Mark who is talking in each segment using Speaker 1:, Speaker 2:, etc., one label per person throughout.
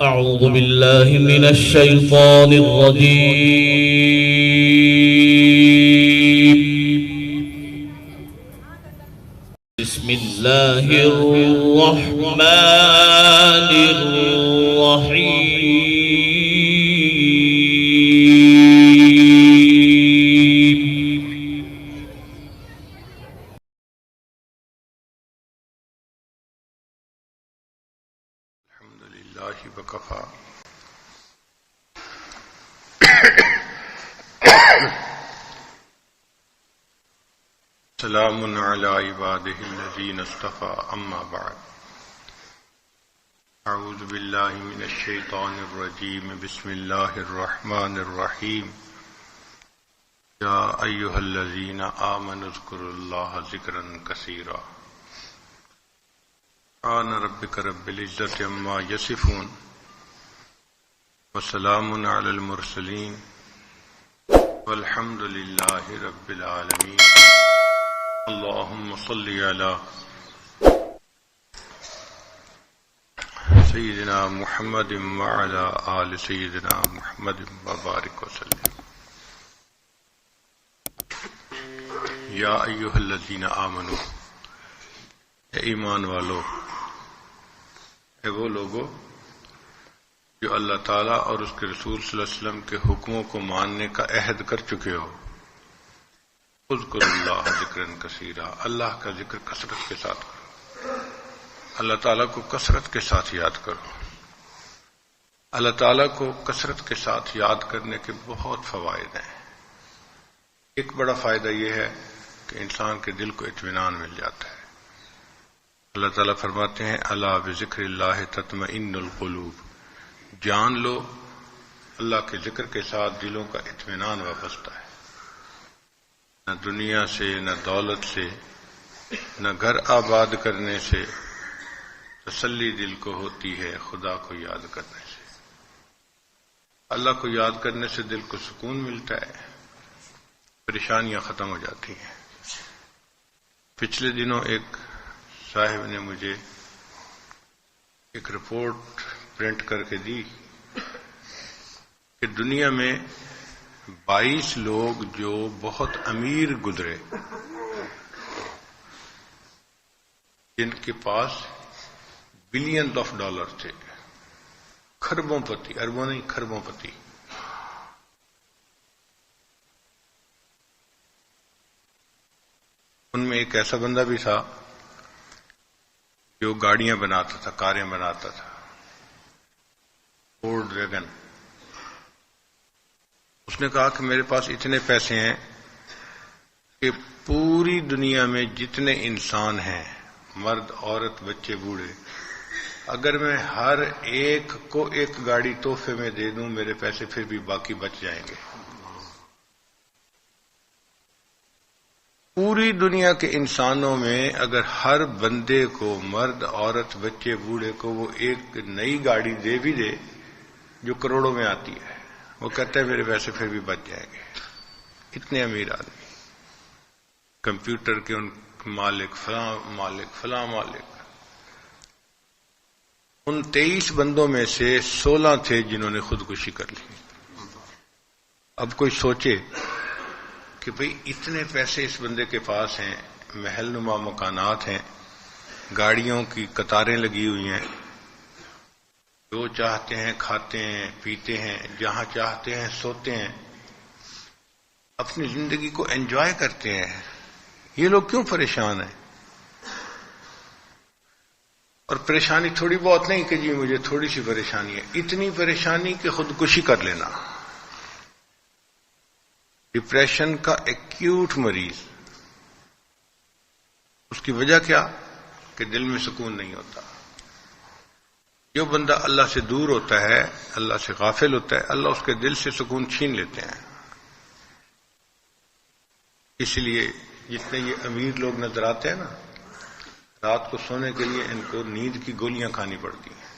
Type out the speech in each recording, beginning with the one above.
Speaker 1: أعوذ بالله من الشيطان الرجيم. بسم الله الرحمن الرحيم.
Speaker 2: الحمد لله وكفى سلام على عباده الذين اصطفى أما بعد أعوذ بالله من الشيطان الرجيم بسم الله الرحمن الرحيم يا أيها الذين آمنوا اذكروا الله ذكرا كثيرا سبحان ربك رب العزة عما يصفون وسلام على المرسلين والحمد لله رب العالمين اللهم صل على سيدنا محمد وعلى آل سيدنا محمد وبارك وسلم یا ایھا الذین آمنوا اے ایمان والو، اے وہ لوگو جو اللہ تعالیٰ اور اس کے رسول صلی اللہ علیہ وسلم کے حکموں کو ماننے کا عہد کر چکے ہو، اذکروا اللہ ذکرا کثیرا، اللہ کا ذکر کثرت کے ساتھ کرو، اللہ تعالیٰ کو کثرت کے ساتھ یاد کرو۔ اللہ تعالیٰ کو کثرت کے ساتھ یاد کرنے کے بہت فوائد ہیں۔ ایک بڑا فائدہ یہ ہے کہ انسان کے دل کو اطمینان مل جاتا ہے۔ اللہ تعالیٰ فرماتے ہیں الا بذکر اللہ تطمئن القلوب، جان لو اللہ کے ذکر کے ساتھ دلوں کا اطمینان وابستہ ہے۔ نہ دنیا سے، نہ دولت سے، نہ گھر آباد کرنے سے تسلی دل کو ہوتی ہے، خدا کو یاد کرنے سے۔ اللہ کو یاد کرنے سے دل کو سکون ملتا ہے، پریشانیاں ختم ہو جاتی ہیں۔ پچھلے دنوں ایک صاحب نے مجھے ایک رپورٹ پرنٹ کر کے دی کہ دنیا میں 22 لوگ جو بہت امیر گزرے، جن کے پاس بلین آف ڈالر تھے، کھربوں پتی، اربوں نہیں کھربوں پتی، ان میں ایک ایسا بندہ بھی تھا جو گاڑیاں بناتا تھا، کاریں بناتا تھا، فورڈ ویگن۔ اس نے کہا کہ میرے پاس اتنے پیسے ہیں کہ پوری دنیا میں جتنے انسان ہیں، مرد، عورت، بچے، بوڑھے، اگر میں ہر ایک کو ایک گاڑی تحفے میں دے دوں میرے پیسے پھر بھی باقی بچ جائیں گے۔ پوری دنیا کے انسانوں میں اگر ہر بندے کو، مرد، عورت، بچے، بوڑھے کو، وہ ایک نئی گاڑی دے بھی دے جو کروڑوں میں آتی ہے، وہ کہتا ہے میرے پیسے پھر بھی بچ جائیں گے۔ اتنے امیر آدمی، کمپیوٹر کے ان مالک، فلاں مالک، فلاں مالک۔ ان 23 بندوں میں سے 16 تھے جنہوں نے خودکشی کر لی۔ اب کوئی سوچے کہ بھئی اتنے پیسے اس بندے کے پاس ہیں، محل نما مکانات ہیں، گاڑیوں کی قطاریں لگی ہوئی ہیں، جو چاہتے ہیں کھاتے ہیں، پیتے ہیں، جہاں چاہتے ہیں سوتے ہیں، اپنی زندگی کو انجوائے کرتے ہیں۔ یہ لوگ کیوں پریشان ہیں؟ اور پریشانی تھوڑی بہت نہیں کہ جی مجھے تھوڑی سی پریشانی ہے، اتنی پریشانی کہ خودکشی کر لینا۔ ڈپریشن کا ایکیوٹ مریض، اس کی وجہ کیا؟ کہ دل میں سکون نہیں ہوتا۔ جو بندہ اللہ سے دور ہوتا ہے، اللہ سے غافل ہوتا ہے، اللہ اس کے دل سے سکون چھین لیتے ہیں۔ اس لیے جتنے یہ امیر لوگ نظر آتے ہیں نا، رات کو سونے کے لیے ان کو نیند کی گولیاں کھانی پڑتی ہیں۔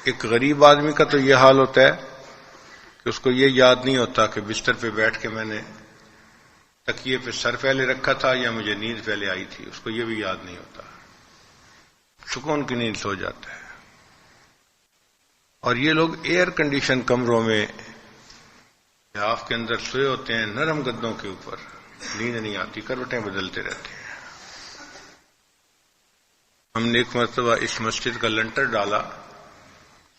Speaker 2: ایک غریب آدمی کا تو یہ حال ہوتا ہے کہ اس کو یہ یاد نہیں ہوتا کہ بستر پہ بیٹھ کے میں نے تکیے پہ سر پہلے رکھا تھا یا مجھے نیند پہلے آئی تھی، اس کو یہ بھی یاد نہیں ہوتا، سکون کی نیند سو جاتا ہے۔ اور یہ لوگ ایئر کنڈیشن کمروں میں لحاف کے اندر سوئے ہوتے ہیں، نرم گدوں کے اوپر، نیند نہیں آتی، کروٹیں بدلتے رہتے ہیں۔ ہم نے ایک مرتبہ اس مسجد کا لنٹر ڈالا،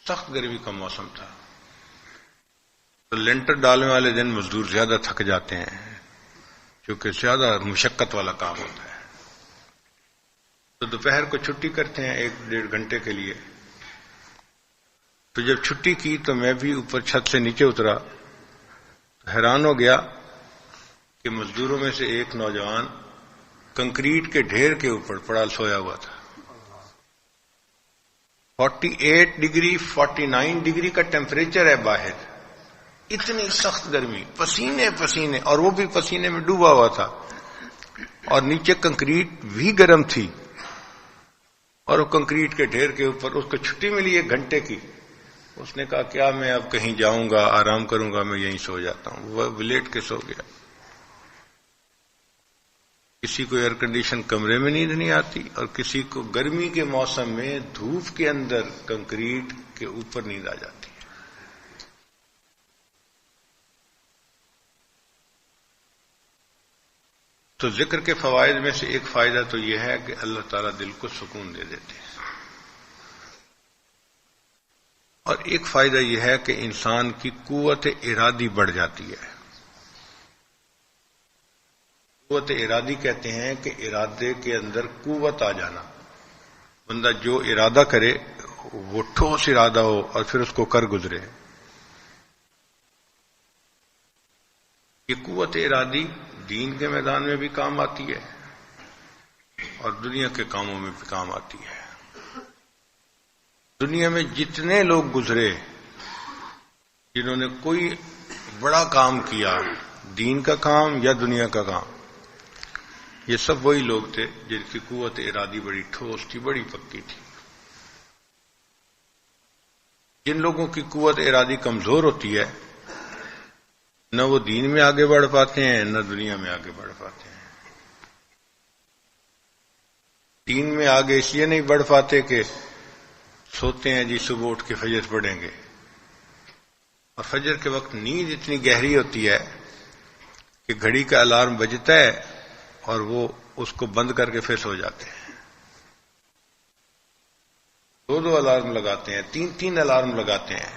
Speaker 2: سخت گرمی کا موسم تھا، تو لنٹر ڈالنے والے دن مزدور زیادہ تھک جاتے ہیں کیونکہ زیادہ مشقت والا کام ہوتا ہے، تو دوپہر کو چھٹی کرتے ہیں 1-1.5 گھنٹے کے لیے۔ تو جب چھٹی کی تو میں بھی اوپر چھت سے نیچے اترا، تو حیران ہو گیا کہ مزدوروں میں سے ایک نوجوان کنکریٹ کے ڈھیر کے اوپر پڑا سویا ہوا تھا۔ 48 ڈگری 49 ڈگری کا ٹیمپریچر ہے باہر، اتنی سخت گرمی، پسینے پسینے، اور وہ بھی پسینے میں ڈوبا ہوا تھا، اور نیچے کنکریٹ بھی گرم تھی، اور وہ کنکریٹ کے ڈھیر کے اوپر۔ اس کو چھٹی ملی 1 گھنٹے کی، اس نے کہا کیا میں اب کہیں جاؤں گا، آرام کروں گا، میں یہیں سو جاتا ہوں۔ وہ لیٹ کے سو گیا۔ کسی کو ایئر کنڈیشن کمرے میں نیند نہیں آتی، اور کسی کو گرمی کے موسم میں دھوپ کے اندر کنکریٹ کے اوپر نیند آ جاتی ہے۔ تو ذکر کے فوائد میں سے ایک فائدہ تو یہ ہے کہ اللہ تعالیٰ دل کو سکون دے دیتے ہیں، اور ایک فائدہ یہ ہے کہ انسان کی قوت ارادی بڑھ جاتی ہے۔ قوت ارادی کہتے ہیں کہ ارادے کے اندر قوت آ جانا، بندہ جو ارادہ کرے وہ ٹھوس ارادہ ہو اور پھر اس کو کر گزرے۔ یہ قوت ارادی دین کے میدان میں بھی کام آتی ہے اور دنیا کے کاموں میں بھی کام آتی ہے۔ دنیا میں جتنے لوگ گزرے جنہوں نے کوئی بڑا کام کیا، دین کا کام یا دنیا کا کام، یہ سب وہی لوگ تھے جن کی قوت ارادی بڑی ٹھوس تھی، بڑی پکی تھی۔ جن لوگوں کی قوت ارادی کمزور ہوتی ہے، نہ وہ دین میں آگے بڑھ پاتے ہیں نہ دنیا میں آگے بڑھ پاتے ہیں۔ دین میں آگے اس لیے نہیں بڑھ پاتے کہ سوتے ہیں جی صبح اٹھ کے فجر پڑھیں گے، اور فجر کے وقت نیند اتنی گہری ہوتی ہے کہ گھڑی کا الارم بجتا ہے اور وہ اس کو بند کر کے پھر سو جاتے ہیں۔ 2 الارم لگاتے ہیں، 3 الارم لگاتے ہیں،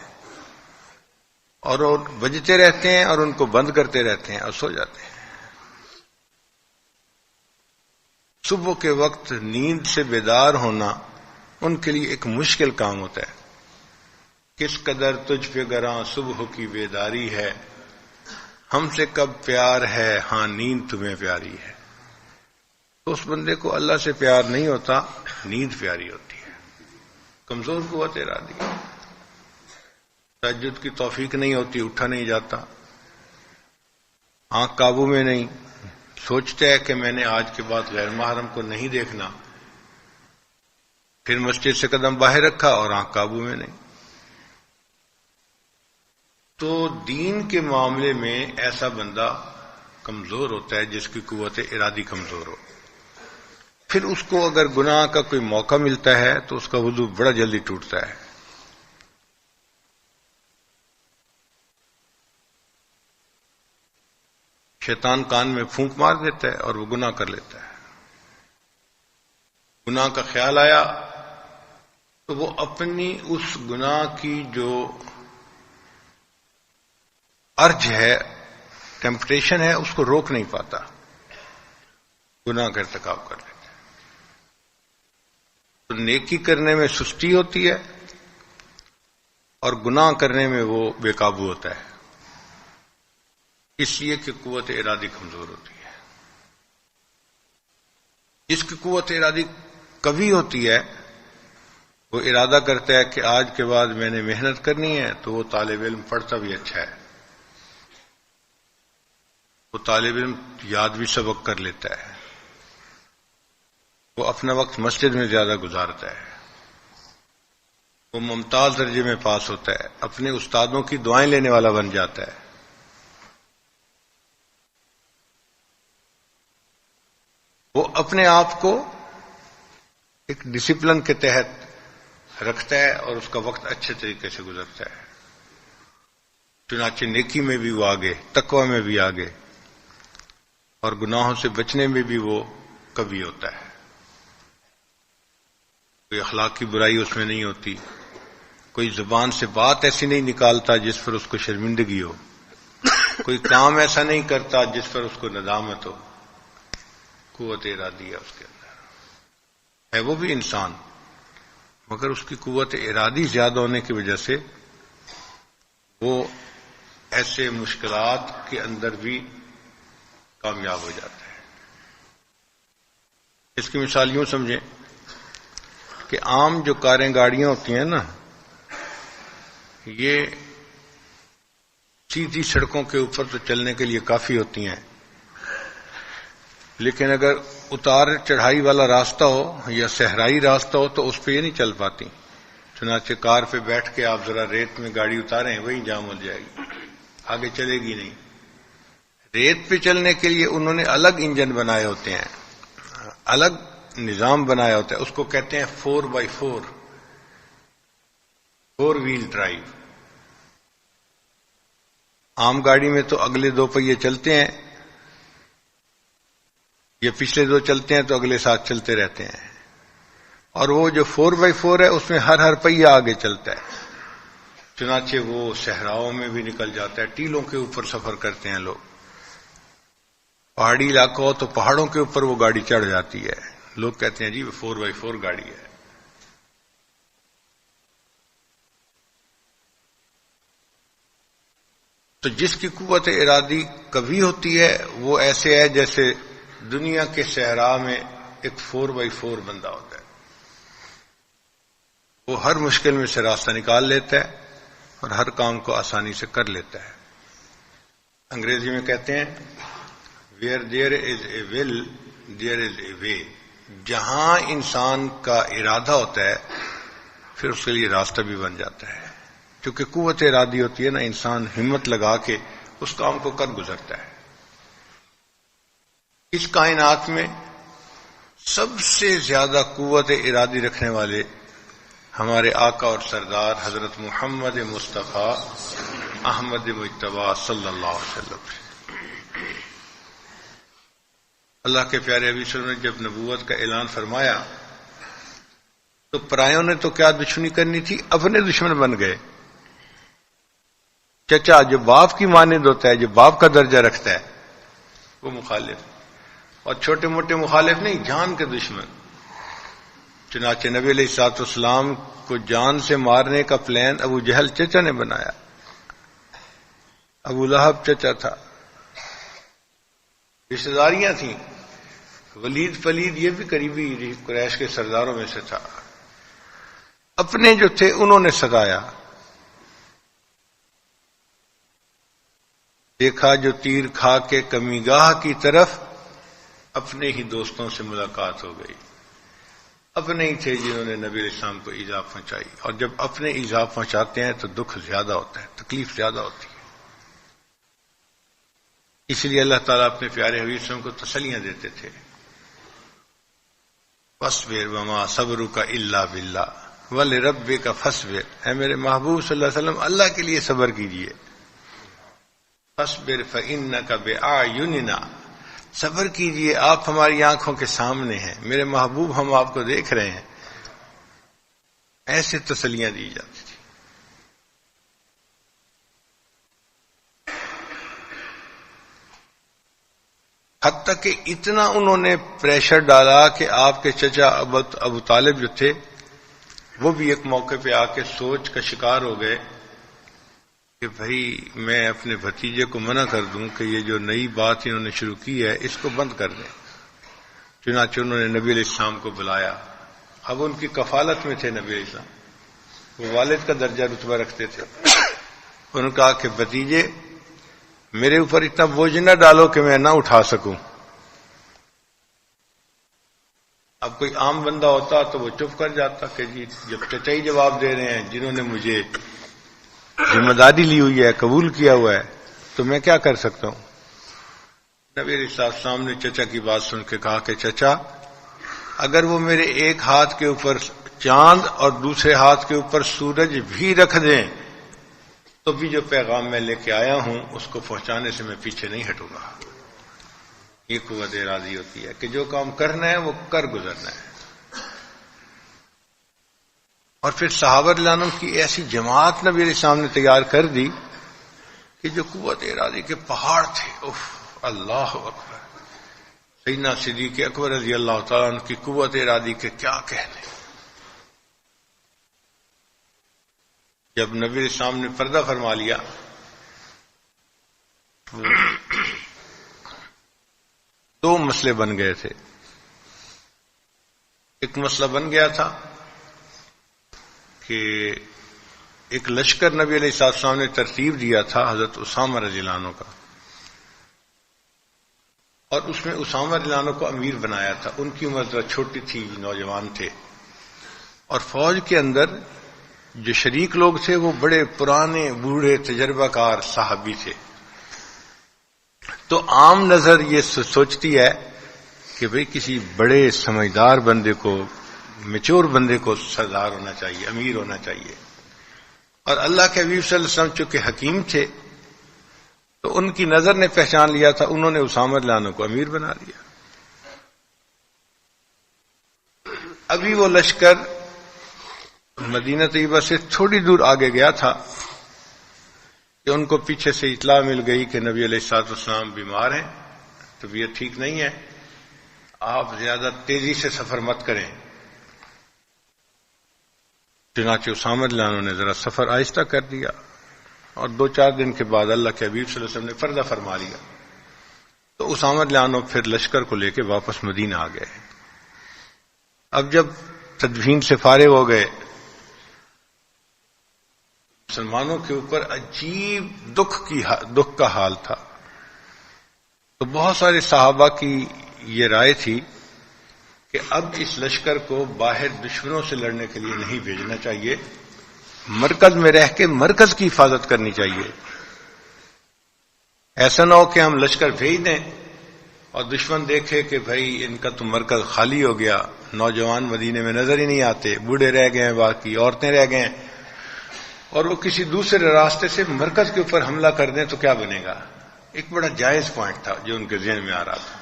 Speaker 2: اور وہ بجتے رہتے ہیں اور ان کو بند کرتے رہتے ہیں اور سو جاتے ہیں۔ صبح کے وقت نیند سے بیدار ہونا ان کے لیے ایک مشکل کام ہوتا ہے۔ کس قدر تجھ پہ گراں صبح کی بیداری ہے، ہم سے کب پیار ہے، ہاں نیند تمہیں پیاری ہے۔ تو اس بندے کو اللہ سے پیار نہیں ہوتا، نیند پیاری ہوتی ہے۔ کمزور قوت ارادی، تہجد کی توفیق نہیں ہوتی، اٹھا نہیں جاتا، آنکھ قابو میں نہیں، سوچتا ہے کہ میں نے آج کے بعد غیر محرم کو نہیں دیکھنا، پھر مسجد سے قدم باہر رکھا اور آنکھ قابو میں نہیں۔ تو دین کے معاملے میں ایسا بندہ کمزور ہوتا ہے جس کی قوت ارادی کمزور ہو۔ پھر اس کو اگر گناہ کا کوئی موقع ملتا ہے تو اس کا وضو بڑا جلدی ٹوٹتا ہے۔ شیطان کان میں پھونک مار دیتا ہے اور وہ گناہ کر لیتا ہے۔ گناہ کا خیال آیا تو وہ اپنی اس گناہ کی جو ارج ہے، ٹیمپٹیشن ہے، اس کو روک نہیں پاتا، گناہ کا ارتکاب کر لیتا ہے۔ تو نیکی کرنے میں سستی ہوتی ہے اور گناہ کرنے میں وہ بے قابو ہوتا ہے، اس لیے کہ قوت ارادی کمزور ہوتی ہے۔ جس کی قوت ارادی قوی ہوتی ہے وہ ارادہ کرتا ہے کہ آج کے بعد میں نے محنت کرنی ہے، تو وہ طالب علم پڑھتا بھی اچھا ہے، وہ طالب علم یاد بھی سبق کر لیتا ہے، وہ اپنا وقت مسجد میں زیادہ گزارتا ہے، وہ ممتاز درجے میں پاس ہوتا ہے، اپنے استادوں کی دعائیں لینے والا بن جاتا ہے۔ وہ اپنے آپ کو ایک ڈسپلن کے تحت رکھتا ہے اور اس کا وقت اچھے طریقے سے گزرتا ہے. چنانچہ نیکی میں بھی وہ آگے، تقوی میں بھی آگے، اور گناہوں سے بچنے میں بھی وہ کبھی ہوتا ہے. کوئی اخلاق کی برائی اس میں نہیں ہوتی، کوئی زبان سے بات ایسی نہیں نکالتا جس پر اس کو شرمندگی ہو، کوئی کام ایسا نہیں کرتا جس پر اس کو ندامت ہو. قوت ارادی ہے اس کے اندر، ہے وہ بھی انسان، مگر اس کی قوت ارادی زیادہ ہونے کی وجہ سے وہ ایسے مشکلات کے اندر بھی کامیاب ہو جاتا ہے. اس کی مثال یوں سمجھیں کہ عام جو کاریں گاڑیاں ہوتی ہیں نا، یہ سیدھی سڑکوں کے اوپر تو چلنے کے لیے کافی ہوتی ہیں، لیکن اگر اتار چڑھائی والا راستہ ہو یا صحرائی راستہ ہو تو اس پہ یہ نہیں چل پاتی. چنانچہ کار پہ بیٹھ کے آپ ذرا ریت میں گاڑی اتاریں، وہیں جام ہو جائے گی، آگے چلے گی نہیں. ریت پہ چلنے کے لیے انہوں نے الگ انجن بنائے ہوتے ہیں، الگ نظام بنایا ہوتا ہے، اس کو کہتے ہیں 4x4 4 ویل ڈرائیو. عام گاڑی میں تو اگلے 2 پہیے چلتے ہیں، یہ پچھلے 2 چلتے ہیں تو اگلے 7 چلتے رہتے ہیں، اور وہ جو 4x4 ہے اس میں ہر پہیہ آگے چلتا ہے. چنانچہ وہ صحراؤں میں بھی نکل جاتا ہے، ٹیلوں کے اوپر سفر کرتے ہیں لوگ. پہاڑی علاقہ ہو تو پہاڑوں کے اوپر وہ گاڑی چڑھ جاتی ہے، لوگ کہتے ہیں جی وہ 4x4 گاڑی ہے. تو جس کی قوت ارادی قوی ہوتی ہے وہ ایسے ہے جیسے دنیا کے صحرا میں ایک 4x4 بندہ ہوتا ہے. وہ ہر مشکل میں سے راستہ نکال لیتا ہے اور ہر کام کو آسانی سے کر لیتا ہے. انگریزی میں کہتے ہیں where there is a will there is a way. جہاں انسان کا ارادہ ہوتا ہے پھر اس کے لیے راستہ بھی بن جاتا ہے. کیونکہ قوت ارادی ہوتی ہے نا، انسان ہمت لگا کے اس کام کو کر گزرتا ہے. اس کائنات میں سب سے زیادہ قوت ارادی رکھنے والے ہمارے آقا اور سردار حضرت محمد مصطفیٰ احمد مجتبیٰ صلی اللہ علیہ وسلم. اللہ کے پیارے حبیب صلی اللہ علیہ وسلم نے جب نبوت کا اعلان فرمایا تو پرایوں نے تو کیا دشمنی کرنی تھی، اپنے دشمن بن گئے. چچا جو باپ کی مانند ہوتا ہے، جو باپ کا درجہ رکھتا ہے، وہ مخالف، اور چھوٹے موٹے مخالف نہیں، جان کے دشمن. چنانچہ نبی علیہ الصلوۃ والسلام کو جان سے مارنے کا پلان ابو جہل چچا نے بنایا. ابو لہب چچا تھا، رشتہ داریاں تھیں. ولید فلید یہ بھی قریبی قریش کے سرداروں میں سے تھا. اپنے جو تھے انہوں نے ستایا. دیکھا جو تیر کھا کے کمی گاہ کی طرف، اپنے ہی دوستوں سے ملاقات ہو گئی. اپنے ہی تھے جنہوں نے نبی علیہ السلام کو ایذا پہنچائی، اور جب اپنے ایذا پہنچاتے ہیں تو دکھ زیادہ ہوتا ہے، تکلیف زیادہ ہوتی ہے. اس لیے اللہ تعالیٰ اپنے پیارے حبیب صلی اللہ علیہ وسلم کو تسلیاں دیتے تھے. فاصبر وما صبرک الا باللہ ولربک فاصبر. اے میرے محبوب صلی اللہ علیہ وسلم، اللہ کے لیے صبر کیجئے. فاصبر فانک باعیننا، صبر کیجئے، آپ ہماری آنکھوں کے سامنے ہیں، میرے محبوب ہم آپ کو دیکھ رہے ہیں. ایسے تسلیاں دی جاتی تھی. حتیٰ کہ اتنا انہوں نے پریشر ڈالا کہ آپ کے چچا ابو طالب جو تھے وہ بھی ایک موقع پہ آ کے سوچ کا شکار ہو گئے کہ بھائی میں اپنے بھتیجے کو منع کر دوں کہ یہ جو نئی بات انہوں نے شروع کی ہے اس کو بند کر دیں. چنانچہ انہوں نے نبی علیہ السلام کو بلایا. اب ان کی کفالت میں تھے نبی علیہ السلام، وہ والد کا درجہ رتبہ رکھتے تھے. انہوں نے کہا کہ بھتیجے میرے اوپر اتنا بوجھ نہ ڈالو کہ میں نہ اٹھا سکوں. اب کوئی عام بندہ ہوتا تو وہ چپ کر جاتا کہ جی جب چچا ہی جواب دے رہے ہیں جنہوں نے مجھے ذمہ داری لی ہوئی ہے، قبول کیا ہوا ہے، تو میں کیا کر سکتا ہوں. نبی علیہ السلام نے چچا کی بات سن کے کہا کہ چچا اگر وہ میرے ایک ہاتھ کے اوپر چاند اور دوسرے ہاتھ کے اوپر سورج بھی رکھ دیں تو بھی جو پیغام میں لے کے آیا ہوں اس کو پہنچانے سے میں پیچھے نہیں ہٹوں گا. یہ قوت ارادی ہوتی ہے کہ جو کام کرنا ہے وہ کر گزرنا ہے. اور پھر صحابہ رضی اللہ عنہم کی ایسی جماعت نبی علیہ السلام نے تیار کر دی کہ جو قوت ارادی کے پہاڑ تھے. اف اللہ اکبر. سیدنا صدیق اکبر رضی اللہ تعالیٰ عنہ کی قوت ارادی کے کیا کہنے. جب نبی علیہ السلام نے پردہ فرما لیا دو مسئلے بن گئے تھے. ایک مسئلہ بن گیا تھا کہ ایک لشکر نبی علیہ السلام نے ترتیب دیا تھا حضرت اسامہ رضی اللہ عنہ کا، اور اس میں اسامہ رضی اللہ عنہ کو امیر بنایا تھا. ان کی عمر ذرا چھوٹی تھی، نوجوان تھے، اور فوج کے اندر جو شریک لوگ تھے وہ بڑے پرانے بوڑھے تجربہ کار صحابی تھے. تو عام نظر یہ سوچتی ہے کہ بھئی کسی بڑے سمجھدار بندے کو، میچور بندے کو سردار ہونا چاہیے، امیر ہونا چاہیے. اور اللہ کے حبیب صلی اللہ علیہ وسلم چونکہ حکیم تھے تو ان کی نظر نے پہچان لیا تھا، انہوں نے اسامہ رضی اللہ عنہ کو امیر بنا دیا. ابھی وہ لشکر مدینہ طیبہ سے تھوڑی دور آگے گیا تھا کہ ان کو پیچھے سے اطلاع مل گئی کہ نبی علیہ الصلوۃ والسلام بیمار ہیں، طبیعت ٹھیک نہیں ہے، آپ زیادہ تیزی سے سفر مت کریں. چنانچہ اسامہ رضی اللہ عنہ نے ذرا سفر آہستہ کر دیا، اور 2-4 دن کے بعد اللہ کے حبیب صلی اللہ علیہ وسلم نے پردہ فرما لیا. تو اسامہ رضی اللہ عنہ پھر لشکر کو لے کے واپس مدینہ آ گئے. اب جب تدفین سے فارغ ہو گئے، مسلمانوں کے اوپر عجیب دکھ کا حال تھا. تو بہت سارے صحابہ کی یہ رائے تھی کہ اب اس لشکر کو باہر دشمنوں سے لڑنے کے لیے نہیں بھیجنا چاہیے، مرکز میں رہ کے مرکز کی حفاظت کرنی چاہیے. ایسا نہ ہو کہ ہم لشکر بھیج دیں اور دشمن دیکھے کہ بھائی ان کا تو مرکز خالی ہو گیا، نوجوان مدینے میں نظر ہی نہیں آتے، بوڑھے رہ گئے ہیں، باقی عورتیں رہ گئے ہیں، اور وہ کسی دوسرے راستے سے مرکز کے اوپر حملہ کر دیں تو کیا بنے گا. ایک بڑا جائز پوائنٹ تھا جو ان کے ذہن میں آ رہا تھا.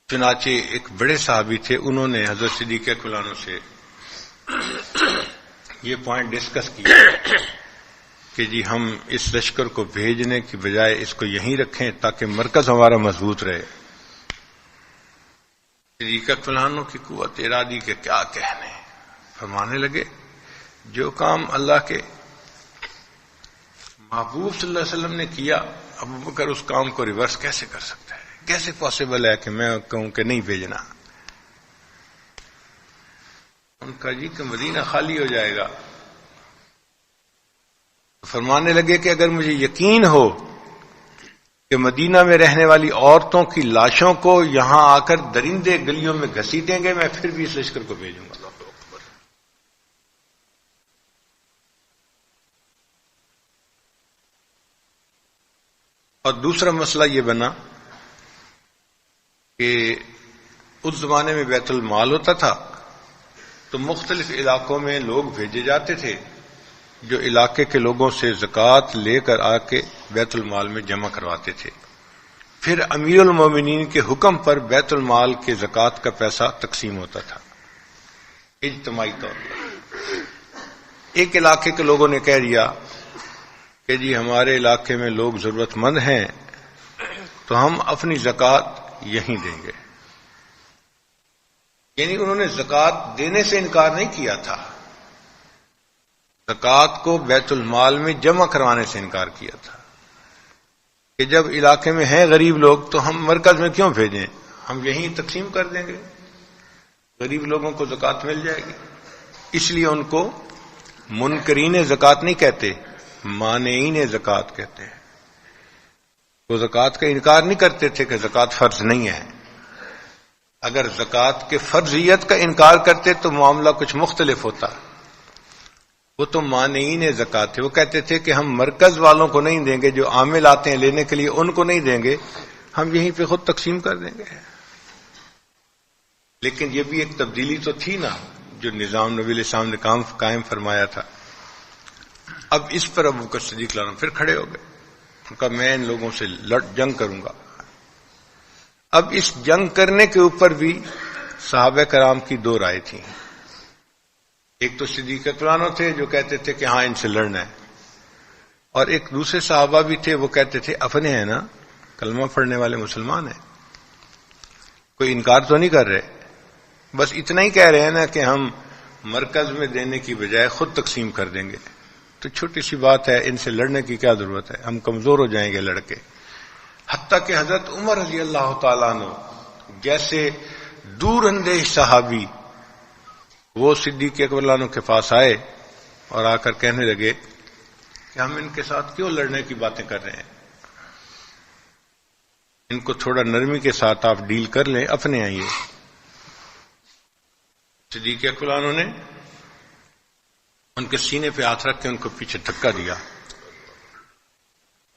Speaker 2: چنانچہ ایک بڑے صحابی تھے، انہوں نے حضرت صدیق اکبر عنہ سے یہ پوائنٹ ڈسکس کیا کہ جی ہم اس لشکر کو بھیجنے کی بجائے اس کو یہیں رکھیں تاکہ مرکز ہمارا مضبوط رہے. صدیق اکبر عنہ کی قوت ارادی کے کیا کہنے. فرمانے لگے جو کام اللہ کے محبوب صلی اللہ علیہ وسلم نے کیا، ابو بکر اس کام کو ریورس کیسے کر سکتا ہے؟ کیسے پاسبل ہے کہ میں کہوں کہ نہیں بھیجنا؟ ان کا جی کہ مدینہ خالی ہو جائے گا. فرمانے لگے کہ اگر مجھے یقین ہو کہ مدینہ میں رہنے والی عورتوں کی لاشوں کو یہاں آ کر درندے گلیوں میں گھسیٹیں گے، میں پھر بھی اس لشکر کو بھیجوں گا. اور دوسرا مسئلہ یہ بنا کہ اس زمانے میں بیت المال ہوتا تھا تو مختلف علاقوں میں لوگ بھیجے جاتے تھے جو علاقے کے لوگوں سے زکوٰۃ لے کر آ کے بیت المال میں جمع کرواتے تھے. پھر امیر المومنین کے حکم پر بیت المال کے زکوٰۃ کا پیسہ تقسیم ہوتا تھا اجتماعی طور پر. ایک علاقے کے لوگوں نے کہہ دیا کہ جی ہمارے علاقے میں لوگ ضرورت مند ہیں تو ہم اپنی زکوٰۃ یہیں دیں گے. یعنی انہوں نے زکوٰۃ دینے سے انکار نہیں کیا تھا، زکوٰۃ کو بیت المال میں جمع کروانے سے انکار کیا تھا کہ جب علاقے میں ہیں غریب لوگ تو ہم مرکز میں کیوں بھیجیں، ہم یہیں تقسیم کر دیں گے، غریب لوگوں کو زکوٰۃ مل جائے گی. اس لیے ان کو منکرین زکوٰۃ نہیں کہتے، مانعین زکوٰۃ کہتے ہیں. وہ زکوٰۃ کا انکار نہیں کرتے تھے کہ زکوٰۃ فرض نہیں ہے. اگر زکوٰۃ کے فرضیت کا انکار کرتے تو معاملہ کچھ مختلف ہوتا. وہ تو مانعین زکوٰۃ تھے، وہ کہتے تھے کہ ہم مرکز والوں کو نہیں دیں گے، جو عامل آتے ہیں لینے کے لیے ان کو نہیں دیں گے، ہم یہیں پہ خود تقسیم کر دیں گے. لیکن یہ بھی ایک تبدیلی تو تھی نا جو نظام نبی علیہ السلام نے قائم فرمایا تھا. اب اس پر ابو بکر صدیق عنہ پھر کھڑے ہو گئے. ان کا میں ان لوگوں سے جنگ کروں گا. اب اس جنگ کرنے کے اوپر بھی صحابہ کرام کی دو رائے تھیں. ایک تو صدیق اکبر عنہ تھے جو کہتے تھے کہ ہاں ان سے لڑنا ہے، اور ایک دوسرے صحابہ بھی تھے وہ کہتے تھے اپنے ہیں نا، کلمہ پڑھنے والے مسلمان ہیں، کوئی انکار تو نہیں کر رہے، بس اتنا ہی کہہ رہے ہیں نا کہ ہم مرکز میں دینے کی بجائے خود تقسیم کر دیں گے. تو چھوٹی سی بات ہے، ان سے لڑنے کی کیا ضرورت ہے، ہم کمزور ہو جائیں گے لڑ کے. حتیٰ کہ حضرت عمر رضی اللہ تعالیٰ عنہ جیسے دور اندیش صحابی وہ صدیق اکبر عنہ کے پاس آئے اور آ کر کہنے لگے کہ ہم ان کے ساتھ کیوں لڑنے کی باتیں کر رہے ہیں، ان کو تھوڑا نرمی کے ساتھ آپ ڈیل کر لیں، اپنے آئیے. صدیق اکبر عنہ نے ان کے سینے پہ ہاتھ رکھ کے ان کو پیچھے دھکا دیا،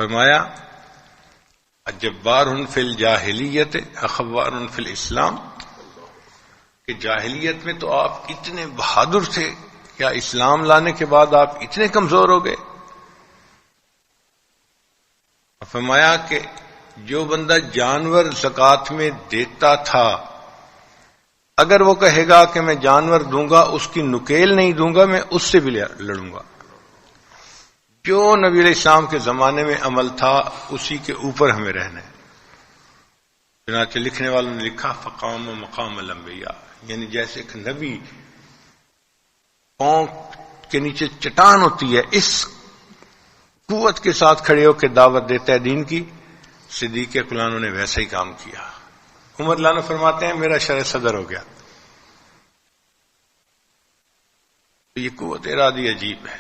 Speaker 2: فرمایا جبار فی الجاہلیت اخوار فی الاسلام، کہ جاہلیت میں تو آپ اتنے بہادر تھے، کیا اسلام لانے کے بعد آپ اتنے کمزور ہو گئے؟ فرمایا کہ جو بندہ جانور زکوٰۃ میں دیتا تھا اگر وہ کہے گا کہ میں جانور دوں گا اس کی نکیل نہیں دوں گا، میں اس سے بھی لڑوں گا. جو نبی علیہ السلام کے زمانے میں عمل تھا اسی کے اوپر ہمیں رہنا ہے. چنانچہ لکھنے والوں نے لکھا فقام مقام الانبیاء، یعنی جیسے ایک نبی پاؤں کے نیچے چٹان ہوتی ہے اس قوت کے ساتھ کھڑے ہو کے دعوت دیتا ہے دین کی، صدیق اکبر عنہ نے ویسا ہی کام کیا. عمر لانا فرماتے ہیں میرا شرع صدر ہو گیا. تو یہ قوت ارادی عجیب ہے.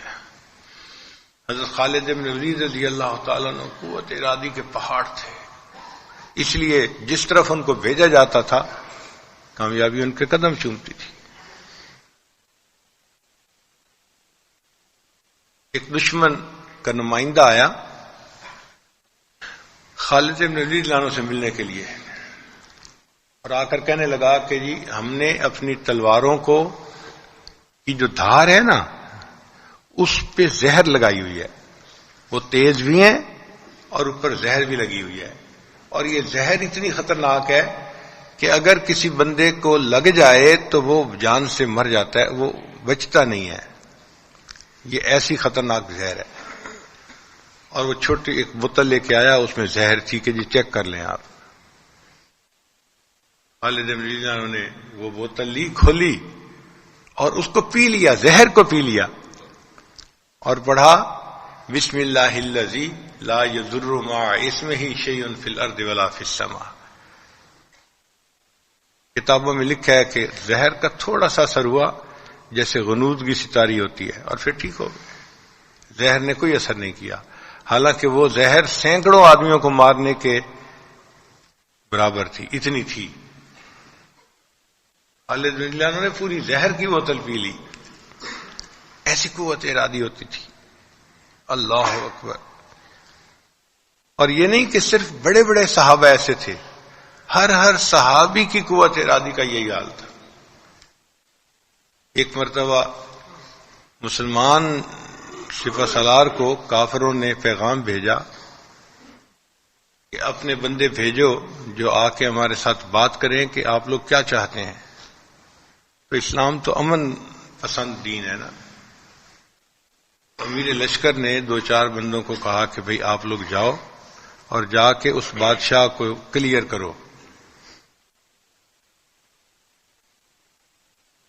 Speaker 2: حضرت خالد بن ولید رضی اللہ تعالیٰ عنہ قوت ارادی کے پہاڑ تھے، اس لیے جس طرف ان کو بھیجا جاتا تھا کامیابی ان کے قدم چومتی تھی. ایک دشمن کا نمائندہ آیا خالد بن ولید عنہ سے ملنے کے لیے اور آ کر کہنے لگا کہ جی ہم نے اپنی تلواروں کو کی جو دھار ہے نا اس پہ زہر لگائی ہوئی ہے، وہ تیز بھی ہیں اور اوپر زہر بھی لگی ہوئی ہے، اور یہ زہر اتنی خطرناک ہے کہ اگر کسی بندے کو لگ جائے تو وہ جان سے مر جاتا ہے، وہ بچتا نہیں ہے. یہ ایسی خطرناک زہر ہے. اور وہ چھوٹی ایک بوتل لے کے آیا، اس میں زہر تھی کہ جی چیک کر لیں آپ. خالد بن ولید عنہ نے وہ بوتل لی، کھولی اور اس کو پی لیا، زہر کو پی لیا اور پڑھا بسم اللہ الذی لا یضر مع اسمہ شیء فی الارض ولا فی السماء. کتابوں میں لکھا ہے کہ زہر کا تھوڑا سا اثر ہوا جیسے غنودگی ستاری ہوتی ہے اور پھر ٹھیک ہو گئے. زہر نے کوئی اثر نہیں کیا، حالانکہ وہ زہر سینکڑوں آدمیوں کو مارنے کے برابر تھی، اتنی تھی. خالد بن ولید عنہ نے پوری زہر کی بوتل پی لی. ایسی قوت ارادی ہوتی تھی. اللہ اکبر. اور یہ نہیں کہ صرف بڑے بڑے صحابہ ایسے تھے، ہر صحابی کی قوت ارادی کا یہی حال تھا. ایک مرتبہ مسلمان سپہ سالار کو کافروں نے پیغام بھیجا کہ اپنے بندے بھیجو جو آ کے ہمارے ساتھ بات کریں کہ آپ لوگ کیا چاہتے ہیں. تو اسلام تو امن پسند دین ہے نا. امیر لشکر نے 2-4 بندوں کو کہا کہ بھئی آپ لوگ جاؤ اور جا کے اس بادشاہ کو کلیئر کرو،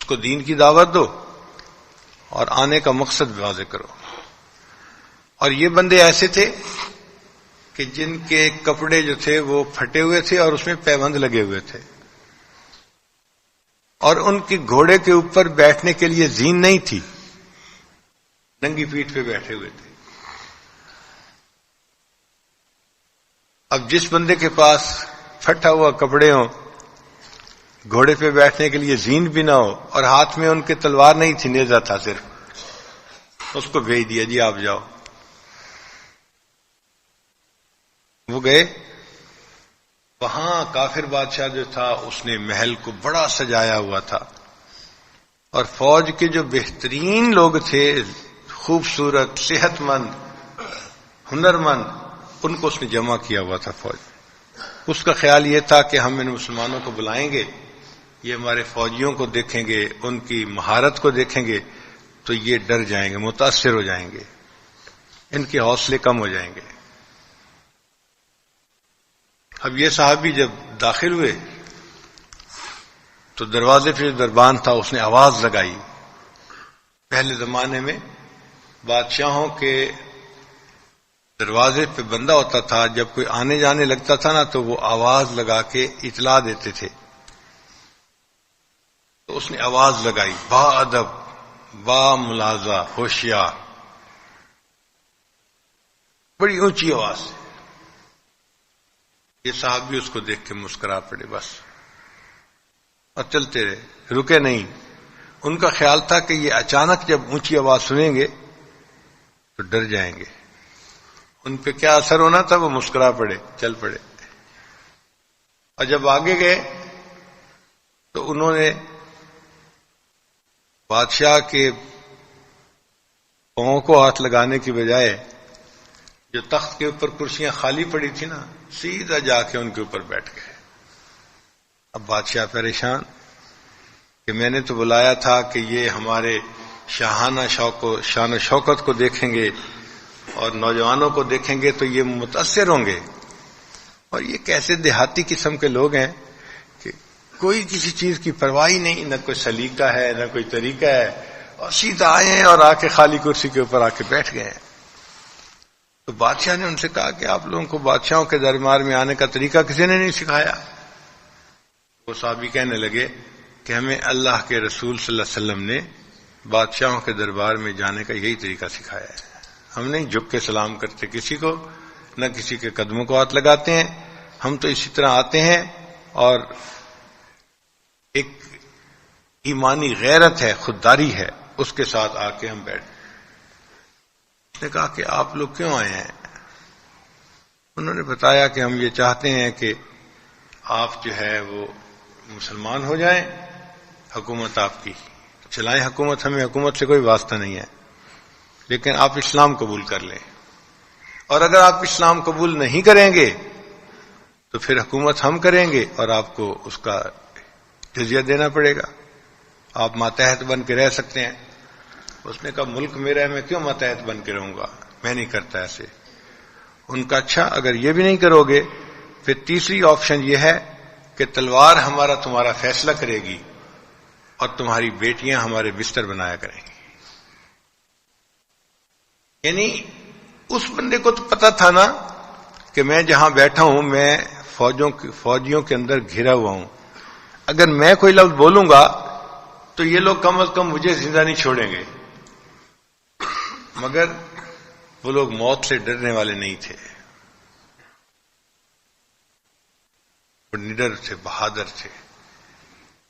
Speaker 2: اس کو دین کی دعوت دو اور آنے کا مقصد واضح کرو. اور یہ بندے ایسے تھے کہ جن کے کپڑے جو تھے وہ پھٹے ہوئے تھے اور اس میں پیبند لگے ہوئے تھے، اور ان کی گھوڑے کے اوپر بیٹھنے کے لیے زین نہیں تھی، ننگی پیٹھ پہ بیٹھے ہوئے تھے. اب جس بندے کے پاس پھٹا ہوا کپڑے ہوں، گھوڑے پہ بیٹھنے کے لیے زین بھی نہ ہو اور ہاتھ میں ان کے تلوار نہیں تھی، نیزہ تھا صرف، اس کو بھیج دیا جی آپ جاؤ. وہ گئے وہاں کافر بادشاہ جو تھا اس نے محل کو بڑا سجایا ہوا تھا، اور فوج کے جو بہترین لوگ تھے، خوبصورت، صحت مند، ہنرمند، ان کو اس نے جمع کیا ہوا تھا فوج۔ اس کا خیال یہ تھا کہ ہم ان مسلمانوں کو بلائیں گے، یہ ہمارے فوجیوں کو دیکھیں گے، ان کی مہارت کو دیکھیں گے تو یہ ڈر جائیں گے، متاثر ہو جائیں گے، ان کے حوصلے کم ہو جائیں گے۔ اب یہ صحابی جب داخل ہوئے تو دروازے پہ جو دربان تھا اس نے آواز لگائی۔ پہلے زمانے میں بادشاہوں کے دروازے پہ بندہ ہوتا تھا، جب کوئی آنے جانے لگتا تھا نا تو وہ آواز لگا کے اطلاع دیتے تھے۔ تو اس نے آواز لگائی، با ادب، با ملاحظہ، ہوشیار، بڑی اونچی آواز سے۔ یہ صحابی اس کو دیکھ کے مسکرا پڑے بس، اور چلتے رہے، رکے نہیں۔ ان کا خیال تھا کہ یہ اچانک جب اونچی آواز سنیں گے تو ڈر جائیں گے۔ ان پہ کیا اثر ہونا تھا، وہ مسکرا پڑے، چل پڑے۔ اور جب آگے گئے تو انہوں نے بادشاہ کے پاؤں کو ہاتھ لگانے کی بجائے جو تخت کے اوپر کرسیاں خالی پڑی تھی نا، سیدھا جا کے ان کے اوپر بیٹھ گئے۔ اب بادشاہ پریشان کہ میں نے تو بلایا تھا کہ یہ ہمارے شاہانہ شان و شوکت کو دیکھیں گے اور نوجوانوں کو دیکھیں گے تو یہ متاثر ہوں گے، اور یہ کیسے دیہاتی قسم کے لوگ ہیں کہ کوئی کسی چیز کی پرواہ نہیں، نہ کوئی سلیقہ ہے نہ کوئی طریقہ ہے، اور سیدھا آئے ہیں اور آ کے خالی کرسی کے اوپر آ کے بیٹھ گئے ہیں۔ تو بادشاہ نے ان سے کہا کہ آپ لوگوں کو بادشاہوں کے دربار میں آنے کا طریقہ کسی نے نہیں سکھایا؟ وہ صحابی کہنے لگے کہ ہمیں اللہ کے رسول صلی اللہ علیہ وسلم نے بادشاہوں کے دربار میں جانے کا یہی طریقہ سکھایا ہے۔ ہم نہیں جھک کے سلام کرتے کسی کو، نہ کسی کے قدموں کو ہاتھ لگاتے ہیں، ہم تو اسی طرح آتے ہیں، اور ایک ایمانی غیرت ہے، خودداری ہے، اس کے ساتھ آ کے ہم بیٹھ۔ اس نے کہا کہ آپ لوگ کیوں آئے ہیں؟ انہوں نے بتایا کہ ہم یہ چاہتے ہیں کہ آپ جو ہے وہ مسلمان ہو جائیں، حکومت آپ کی چلائیں، حکومت، ہمیں حکومت سے کوئی واسطہ نہیں ہے، لیکن آپ اسلام قبول کر لیں، اور اگر آپ اسلام قبول نہیں کریں گے تو پھر حکومت ہم کریں گے اور آپ کو اس کا جزیہ دینا پڑے گا، آپ ماتحت بن کے رہ سکتے ہیں۔ اس نے کہا ملک میرا ہے، میں کیوں ماتحت بن کے رہوں گا، میں نہیں کرتا ایسے۔ ان کا اچھا اگر یہ بھی نہیں کرو گے پھر تیسری آپشن یہ ہے کہ تلوار ہمارا تمہارا فیصلہ کرے گی اور تمہاری بیٹیاں ہمارے بستر بنایا کریں گی۔ یعنی اس بندے کو تو پتا تھا نا کہ میں جہاں بیٹھا ہوں میں فوجیوں کے اندر گھرا ہوا ہوں، اگر میں کوئی لفظ بولوں گا تو یہ لوگ کم از کم مجھے زندہ نہیں چھوڑیں گے، مگر وہ لوگ موت سے ڈرنے والے نہیں تھے، وہ نڈر تھے، بہادر تھے،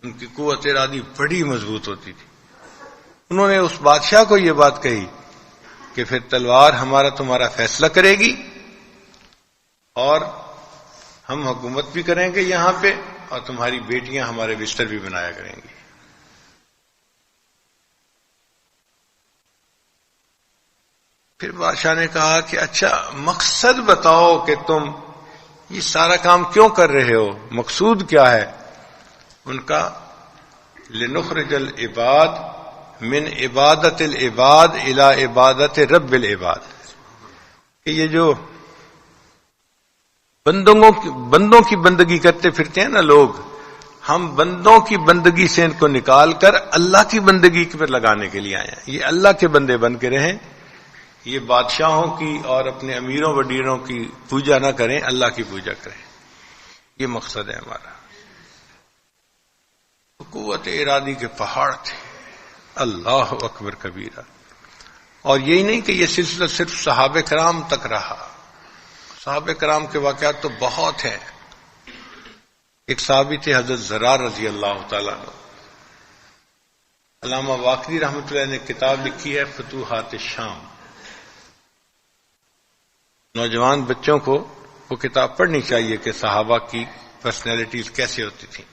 Speaker 2: ان کی قوت ارادی بڑی مضبوط ہوتی تھی۔ انہوں نے اس بادشاہ کو یہ بات کہی کہ پھر تلوار ہمارا تمہارا فیصلہ کرے گی اور ہم حکومت بھی کریں گے یہاں پہ، اور تمہاری بیٹیاں ہمارے بستر بھی بنایا کریں گی۔ پھر بادشاہ نے کہا کہ اچھا مقصد بتاؤ کہ تم یہ سارا کام کیوں کر رہے ہو، مقصود کیا ہے؟ ان کا لنخرج العباد من عبادت العباد الى عبادت رب العباد، کہ یہ جو بندوں کی بندگی کرتے پھرتے ہیں نا لوگ، ہم بندوں کی بندگی سے ان کو نکال کر اللہ کی بندگی پر لگانے کے لیے آئے ہیں، یہ اللہ کے بندے بن کے رہیں، یہ بادشاہوں کی اور اپنے امیروں وڈیروں کی پوجا نہ کریں، اللہ کی پوجا کریں، یہ مقصد ہے ہمارا۔ قوت ارادی کے پہاڑ تھے، اللہ اکبر کبیرہ۔ اور یہی نہیں کہ یہ سلسلہ صرف صحابہ کرام تک رہا، صحابہ کرام کے واقعات تو بہت ہیں۔ ایک صحابی تھے حضرت زرار رضی اللہ تعالیٰ عنہ، علامہ واقدی رحمۃ اللہ نے کتاب لکھی ہے فتوحات الشام، نوجوان بچوں کو وہ کتاب پڑھنی چاہیے کہ صحابہ کی پرسنالٹیز کیسے ہوتی تھیں.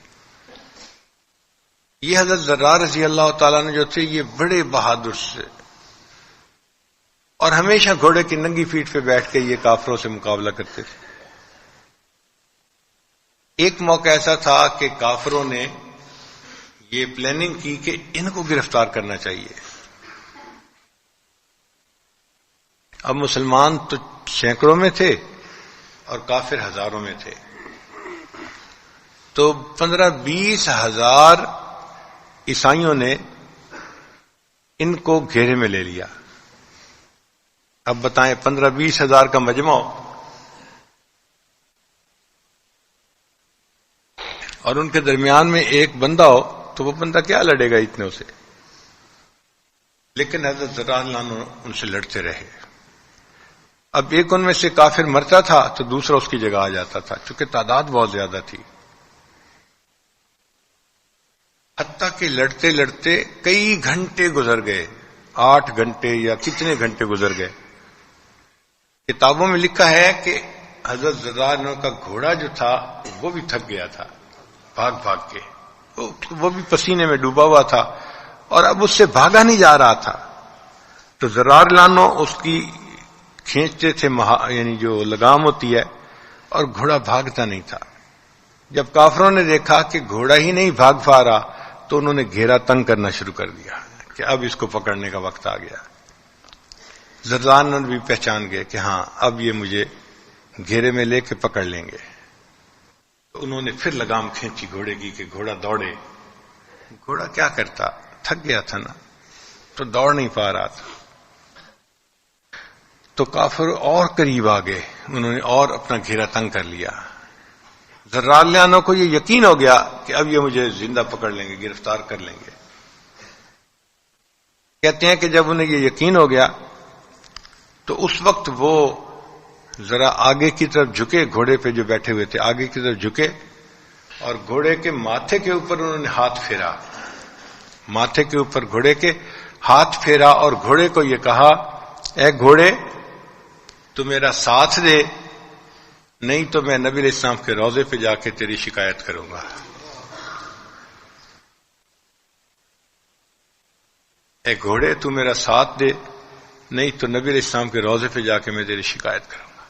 Speaker 2: یہ حضرت ذرار رضی اللہ تعالیٰ نے جو تھے یہ بڑے بہادر سے اور ہمیشہ گھوڑے کی ننگی پیٹھ پہ بیٹھ کے یہ کافروں سے مقابلہ کرتے تھے. ایک موقع ایسا تھا کہ کافروں نے یہ پلاننگ کی کہ ان کو گرفتار کرنا چاہیے. اب مسلمان تو سینکڑوں میں تھے اور کافر ہزاروں میں تھے، تو 15-20 ہزار عیسائیوں نے ان کو گھیرے میں لے لیا. اب بتائیں 15-20 ہزار کا مجمع اور ان کے درمیان میں ایک بندہ ہو تو وہ بندہ کیا لڑے گا اتنے سے. لیکن حضرت ذرار عنہ ان سے لڑتے رہے. اب ایک ان میں سے کافر مرتا تھا تو دوسرا اس کی جگہ آ جاتا تھا، چونکہ تعداد بہت زیادہ تھی. حتیٰ کہ لڑتے لڑتے کئی گھنٹے گزر گئے، 8 گھنٹے یا کتنے گھنٹے گزر گئے. کتابوں میں لکھا ہے کہ حضرت ذرار کا گھوڑا جو تھا وہ بھی تھک گیا تھا بھاگ بھاگ کے، وہ بھی پسینے میں ڈوبا ہوا تھا اور اب اس سے بھاگا نہیں جا رہا تھا. تو ذرار لانو اس کی کھینچتے تھے، یعنی جو لگام ہوتی ہے، اور گھوڑا بھاگتا نہیں تھا. جب کافروں نے دیکھا کہ گھوڑا ہی نہیں بھاگ پا رہا تو انہوں نے گھیرا تنگ کرنا شروع کر دیا کہ اب اس کو پکڑنے کا وقت آ گیا. ذرار بھی پہچان گئے کہ ہاں اب یہ مجھے گھیرے میں لے کے پکڑ لیں گے. تو انہوں نے پھر لگام کھینچی گھوڑے کی کہ گھوڑا دوڑے. گھوڑا کیا کرتا، تھک گیا تھا نا، تو دوڑ نہیں پا رہا تھا. تو کافر اور قریب آ گئے، انہوں نے اور اپنا گھیرا تنگ کر لیا. ذرار عنہ کو یہ یقین ہو گیا کہ اب یہ مجھے زندہ پکڑ لیں گے، گرفتار کر لیں گے. کہتے ہیں کہ جب انہیں یہ یقین ہو گیا تو اس وقت وہ ذرا آگے کی طرف جھکے، گھوڑے پہ جو بیٹھے ہوئے تھے آگے کی طرف جھکے اور گھوڑے کے ماتھے کے اوپر انہوں نے ہاتھ پھیرا. ماتھے کے اوپر گھوڑے کے ہاتھ پھیرا اور گھوڑے کو یہ کہا، اے گھوڑے تو میرا ساتھ دے، نہیں تو میں نبی علیہ السلام کے روضے پہ جا کے تیری شکایت کروں گا. اے گھوڑے تو میرا ساتھ دے، نہیں تو نبی علیہ السلام کے روضے پہ جا کے میں تیری شکایت کروں گا.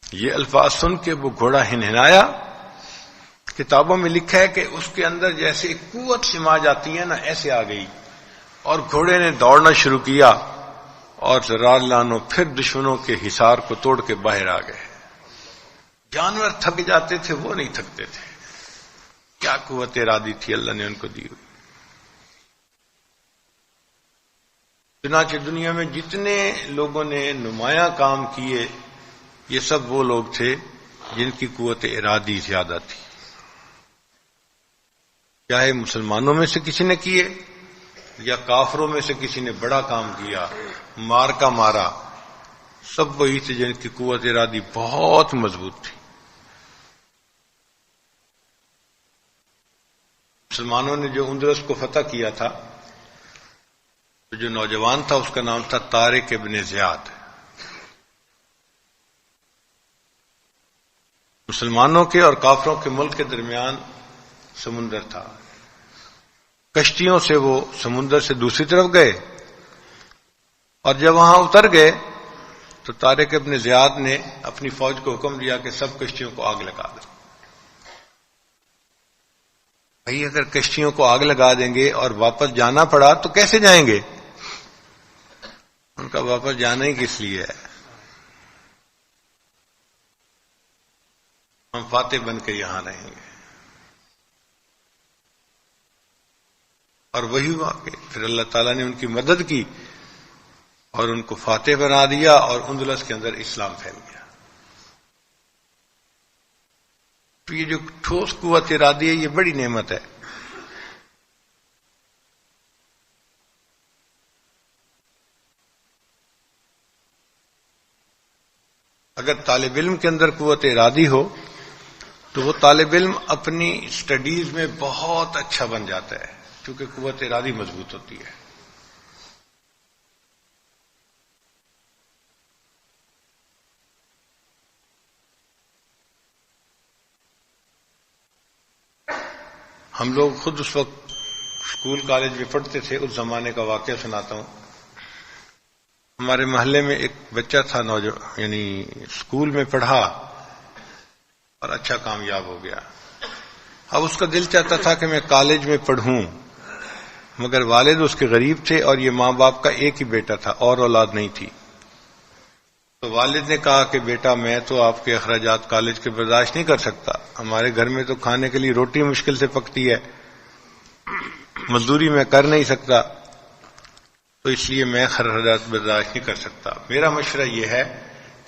Speaker 2: یہ الفاظ سن کے وہ گھوڑا ہنہنایا. کتابوں میں لکھا ہے کہ اس کے اندر جیسے ایک قوت سما جاتی ہے نا، ایسے آ گئی اور گھوڑے نے دوڑنا شروع کیا اور ذرار عنہ پھر دشمنوں کے حصار کو توڑ کے باہر آ گئے. جانور تھک جاتے تھے، وہ نہیں تھکتے تھے. کیا قوت ارادی تھی اللہ نے ان کو دی ہوئی. چنانچہ دنیا میں جتنے لوگوں نے نمایاں کام کیے یہ سب وہ لوگ تھے جن کی قوت ارادی زیادہ تھی. چاہے مسلمانوں میں سے کسی نے کیے یا کافروں میں سے کسی نے بڑا کام کیا، مار کا مارا، سب وہی تھے جن کی قوت ارادی بہت مضبوط تھی. مسلمانوں نے جو اندرس کو فتح کیا تھا، تو جو نوجوان تھا اس کا نام تھا طارق ابن زیاد. مسلمانوں کے اور کافروں کے ملک کے درمیان سمندر تھا. کشتیوں سے وہ سمندر سے دوسری طرف گئے اور جب وہاں اتر گئے تو طارق ابن زیاد نے اپنی فوج کو حکم دیا کہ سب کشتیوں کو آگ لگا دو. بھئی اگر کشتیوں کو آگ لگا دیں گے اور واپس جانا پڑا تو کیسے جائیں گے؟ ان کا واپس جانا ہی کس لیے ہے؟ ہم فاتح بن کے یہاں رہیں گے. اور وہی ہوا کہ پھر اللہ تعالیٰ نے ان کی مدد کی اور ان کو فاتح بنا دیا اور اندلس کے اندر اسلام پھیل گیا. تو یہ جو ٹھوس قوت ارادی ہے یہ بڑی نعمت ہے. اگر طالب علم کے اندر قوت ارادی ہو تو وہ طالب علم اپنی سٹڈیز میں بہت اچھا بن جاتا ہے کیونکہ قوت ارادی مضبوط ہوتی ہے. ہم لوگ خود اس وقت اسکول کالج میں پڑھتے تھے، اس زمانے کا واقعہ سناتا ہوں. ہمارے محلے میں ایک بچہ تھا، یعنی اسکول میں پڑھا اور اچھا کامیاب ہو گیا. اب اس کا دل چاہتا تھا کہ میں کالج میں پڑھوں، مگر والد اس کے غریب تھے اور یہ ماں باپ کا ایک ہی بیٹا تھا اور اولاد نہیں تھی. تو والد نے کہا کہ بیٹا میں تو آپ کے اخراجات کالج کے برداشت نہیں کر سکتا، ہمارے گھر میں تو کھانے کے لیے روٹی مشکل سے پکتی ہے، مزدوری میں کر نہیں سکتا، تو اس لیے میں اخراجات برداشت نہیں کر سکتا. میرا مشورہ یہ ہے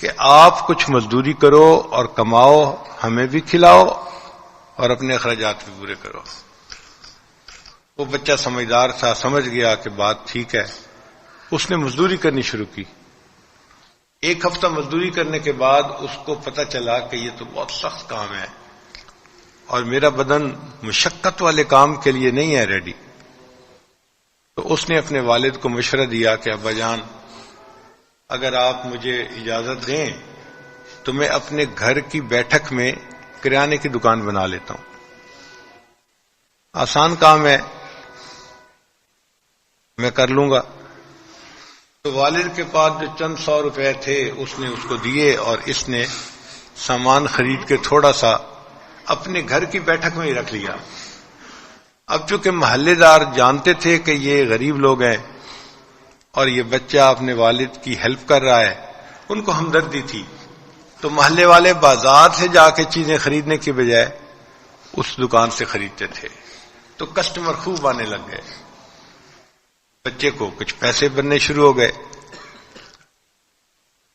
Speaker 2: کہ آپ کچھ مزدوری کرو اور کماؤ، ہمیں بھی کھلاؤ اور اپنے اخراجات بھی پورے کرو. وہ بچہ سمجھدار تھا، سمجھ گیا کہ بات ٹھیک ہے. اس نے مزدوری کرنی شروع کی. ایک ہفتہ مزدوری کرنے کے بعد اس کو پتہ چلا کہ یہ تو بہت سخت کام ہے اور میرا بدن مشقت والے کام کے لیے نہیں ہے ریڈی. تو اس نے اپنے والد کو مشورہ دیا کہ ابا جان، اگر آپ مجھے اجازت دیں تو میں اپنے گھر کی بیٹھک میں کرانے کی دکان بنا لیتا ہوں، آسان کام ہے، میں کر لوں گا. تو والد کے پاس جو چند 100 روپے تھے اس نے اس کو دیے اور اس نے سامان خرید کے تھوڑا سا اپنے گھر کی بیٹھک میں ہی رکھ لیا. اب چونکہ محلے دار جانتے تھے کہ یہ غریب لوگ ہیں اور یہ بچہ اپنے والد کی ہیلپ کر رہا ہے، ان کو ہمدردی تھی، تو محلے والے بازار سے جا کے چیزیں خریدنے کی بجائے اس دکان سے خریدتے تھے. تو کسٹمر خوب آنے لگ گئے، بچے کو کچھ پیسے بننے شروع ہو گئے.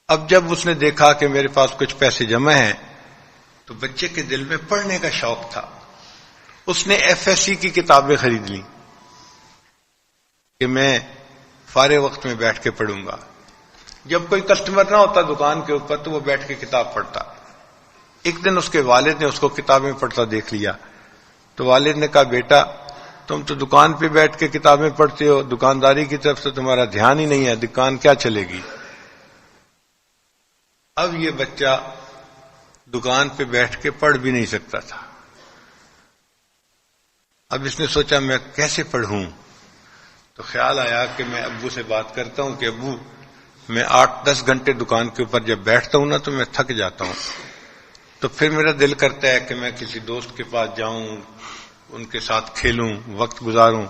Speaker 2: اب جب اس نے دیکھا کہ میرے پاس کچھ پیسے جمع ہیں تو بچے کے دل میں پڑھنے کا شوق تھا. اس نے FSC کی کتابیں خرید لیں کہ میں فارغ وقت میں بیٹھ کے پڑھوں گا. جب کوئی کسٹمر نہ ہوتا دکان کے اوپر تو وہ بیٹھ کے کتاب پڑھتا. ایک دن اس کے والد نے اس کو کتابیں پڑھتا دیکھ لیا. تو والد نے کہا بیٹا تم تو دکان پہ بیٹھ کے کتابیں پڑھتے ہو، دکانداری کی طرف تو تمہارا دھیان ہی نہیں ہے، دکان کیا چلے گی. اب یہ بچہ دکان پہ بیٹھ کے پڑھ بھی نہیں سکتا تھا. اب اس نے سوچا میں کیسے پڑھوں. تو خیال آیا کہ میں ابو سے بات کرتا ہوں کہ ابو میں 8-10 گھنٹے دکان کے اوپر جب بیٹھتا ہوں نا تو میں تھک جاتا ہوں، تو پھر میرا دل کرتا ہے کہ میں کسی دوست کے پاس جاؤں، ان کے ساتھ کھیلوں، وقت گزاروں،